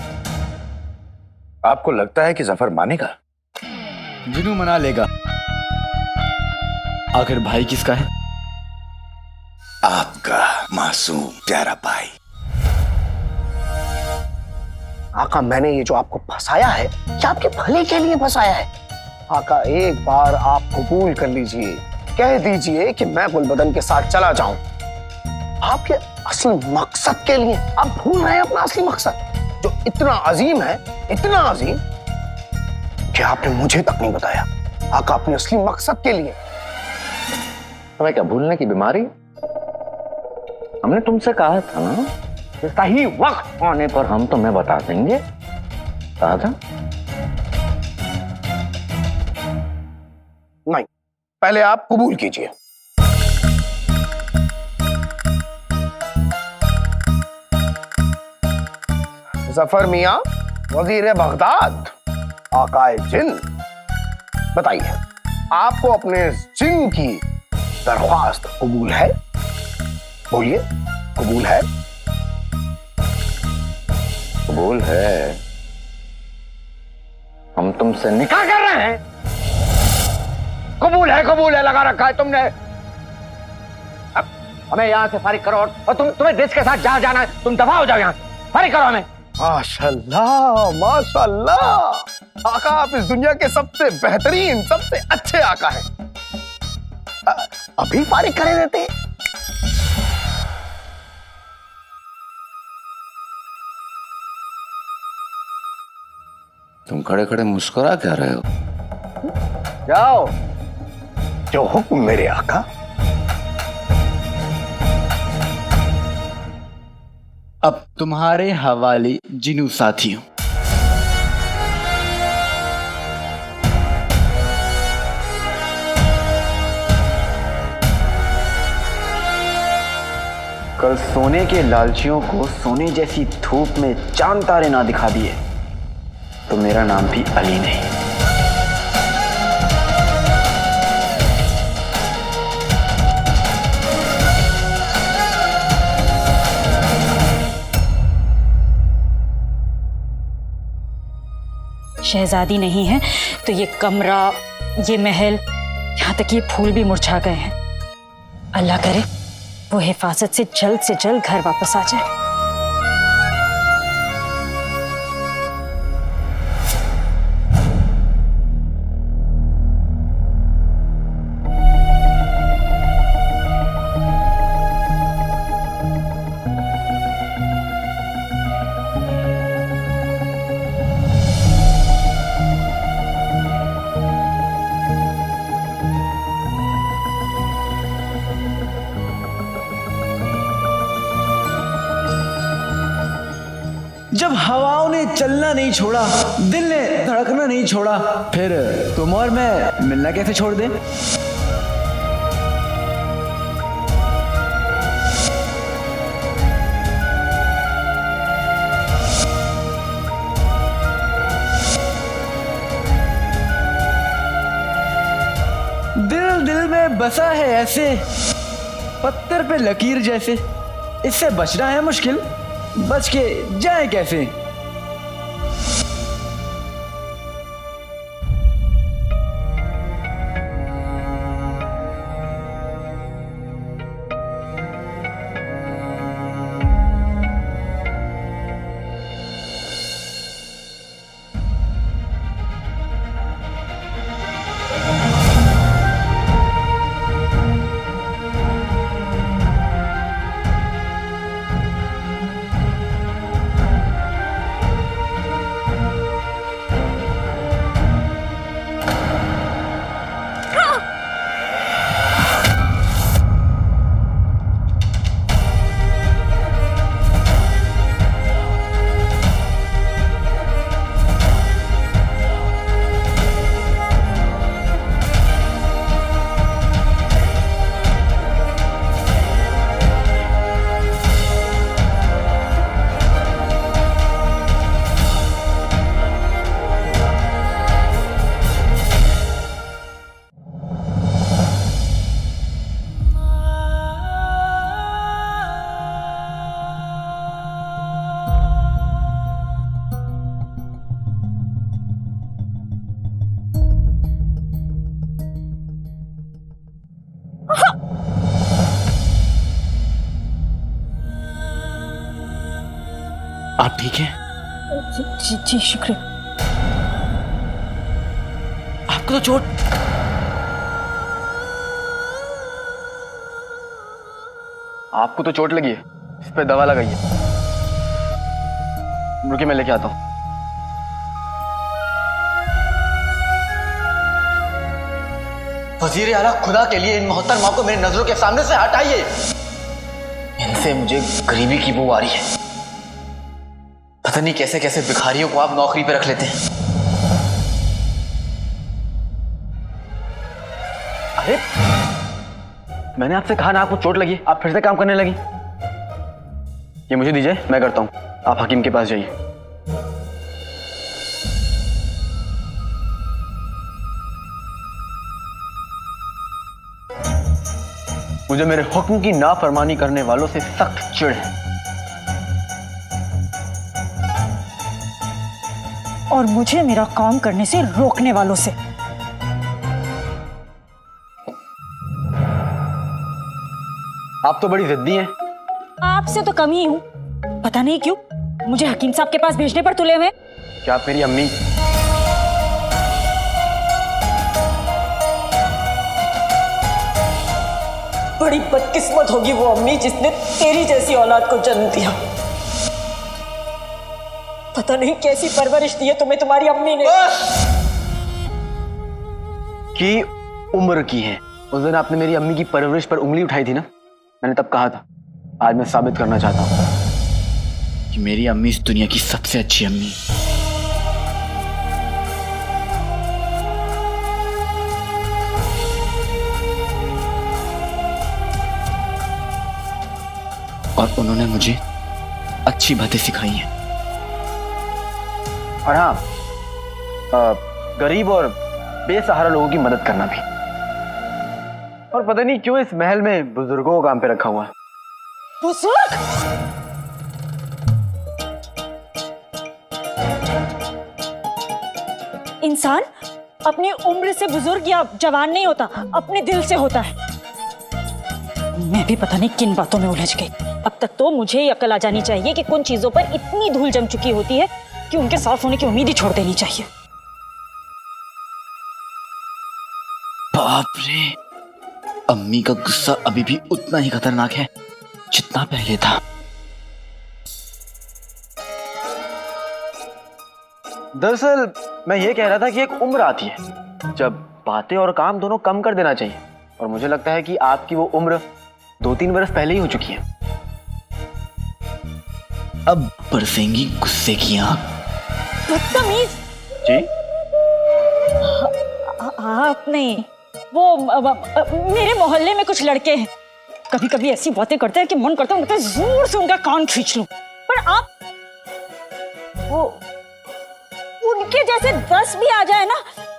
आपको लगता है कि जफर मानेगा? जिनू मना लेगा। आखिर भाई किसका है? आपका मासूम प्यारा भाई। आका, मैंने ये जो आपको फंसाया है, क्या आपके भले के लिए फंसाया है? आका, एक बार आप कबूल कर लीजिए, कह दीजिए कि मैं गुलबदन के साथ चला जाऊं, आपके असली मकसद के लिए। आप भूल रहे हैं अपना असली मकसद, जो इतना अजीम है, इतना अजीम कि आपने मुझे तक नहीं बताया। आका, अपने असली मकसद के लिए। तुम्हें क्या भूलने की बीमारी? हमने तुमसे कहा था ना कि सही वक्त आने पर हम तुम्हें बता देंगे। कहा था? नहीं, पहले आप कबूल कीजिए। जफर मियां, वजीर बगदाद, आकाए जिन, बताइए, आपको अपने जिन की दरख्वास्त कबूल है? बोलिए, कबूल है? कबूल है। हम तुमसे निकाह कर रहे हैं। कबूल है लगा रखा है तुमने। अब हमें यहाँ से फारिग करो, और तुम्हें देश के साथ जहां जाना है तुम दफा हो जाओ यहाँ से। फारिग करो हमें। माशाल्लाह, माशाल्लाह, आका आप इस दुनिया के सबसे बेहतरीन, सबसे अच्छे आका हैं। अभी फारिग करे देते हैं। तुम खड़े खड़े मुस्कुरा क्या रहे हो? जाओ। जो हुक्म मेरे आका। अब तुम्हारे हवाले जिनू साथियों। कल सोने के लालचियों को सोने जैसी धूप में चांद तारे ना दिखा दिए तो मेरा नाम भी अली नहीं। शहजादी नहीं है तो ये कमरा, ये महल, यहाँ तक ये फूल भी मुरझा गए हैं। अल्लाह करे वो हिफाजत से जल्द घर वापस आ जाए। जब हवाओं ने चलना नहीं छोड़ा, दिल ने धड़कना नहीं छोड़ा, फिर तुम और मैं मिलना कैसे छोड़ दें? दिल दिल में बसा है ऐसे, पत्थर पे लकीर जैसे, इससे बचना है मुश्किल, बच के जाए कैसे? आप ठीक हैं? जी शुक्रिया। आपको तो चोट, आपको तो चोट लगी है, इस पे दवा लगाइए। रुकिए मैं लेके आता हूं। वजीर आला, खुदा के लिए इन मोहतरमा को मेरी नजरों के सामने से हटाइए। इनसे मुझे गरीबी की बू आ रही है। पता नहीं कैसे कैसे भिखारियों को आप नौकरी पे रख लेते हैं। अरे मैंने आपसे कहा ना आपको चोट लगी, आप फिर से काम करने लगी। ये मुझे दीजिए, मैं करता हूं। आप हकीम के पास जाइए। मुझे मेरे हुक्म की नाफरमानी करने वालों से सख्त चिढ़ है। और मुझे मेरा काम करने से रोकने वालों से। आप तो बड़ी जिद्दी हैं। आपसे तो कम ही हूं। पता नहीं क्यों मुझे हकीम साहब के पास भेजने पर तुले हुए। क्या आप मेरी अम्मी? बड़ी बदकिस्मत होगी वो अम्मी जिसने तेरी जैसी औलाद को जन्म दिया। पता नहीं कैसी परवरिश दी है तुम्हें तुम्हारी अम्मी ने। की उम्र की है। उस दिन आपने मेरी अम्मी की परवरिश पर उंगली उठाई थी ना, मैंने तब कहा था। आज मैं साबित करना चाहता हूं कि मेरी अम्मी इस दुनिया की सबसे अच्छी अम्मी। और उन्होंने मुझे अच्छी बातें सिखाई हैं। और हाँ, गरीब और बेसहारा लोगों की मदद करना भी। और पता नहीं क्यों इस महल में बुजुर्गों को काम पे रखा हुआ है। बुजुर्ग? इंसान अपनी उम्र से बुजुर्ग या जवान नहीं होता, अपने दिल से होता है। मैं भी पता नहीं किन बातों में उलझ गई। अब तक तो मुझे ही अकल आ जानी चाहिए कि कुछ चीजों पर इतनी धूल जम चुकी होती है कि उनके साफ होने की उम्मीद ही छोड़ देनी चाहिए। बाप रे, अम्मी का गुस्सा अभी भी उतना ही खतरनाक है जितना पहले था। दरअसल मैं ये कह रहा था कि एक उम्र आती है जब बातें और काम दोनों कम कर देना चाहिए, और मुझे लगता है कि आपकी वो उम्र 2-3 बरस पहले ही हो चुकी है। अब बरसेंगी गुस्से की आंख। बदतमीज। जी? आप नहीं, वो मेरे मोहल्ले में कुछ लड़के हैं, कभी कभी ऐसी बातें करते हैं कि मन करता है उनका जोर से उनका कान खींच लूं। पर आप वो उनके जैसे 10 भी आ जाए ना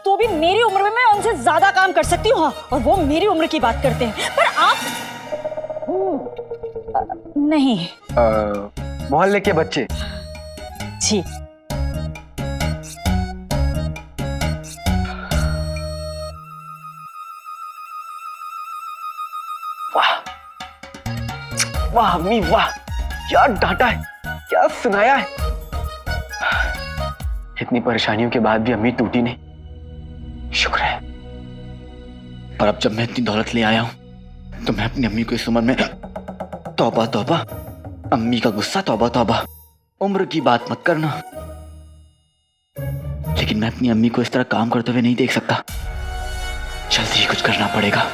तो भी मेरी उम्र में मैं उनसे ज्यादा काम कर सकती हूँ। और वो मेरी उम्र की बात करते हैं, पर आप नहीं। मोहल्ले के बच्चे। जी। वाह वाह अम्मी वाह, क्या डांटा है, क्या सुनाया है। इतनी परेशानियों के बाद भी अम्मी टूटी नहीं, शुक्र है। पर अब जब मैं इतनी दौलत ले आया हूं तो मैं अपनी अम्मी को इस उम्र में तौबा तौबा, अम्मी का गुस्सा तौबा तौबा, उम्र की बात मत करना। लेकिन मैं अपनी अम्मी को इस तरह काम करते हुए नहीं देख सकता, जल्दी ही कुछ करना पड़ेगा।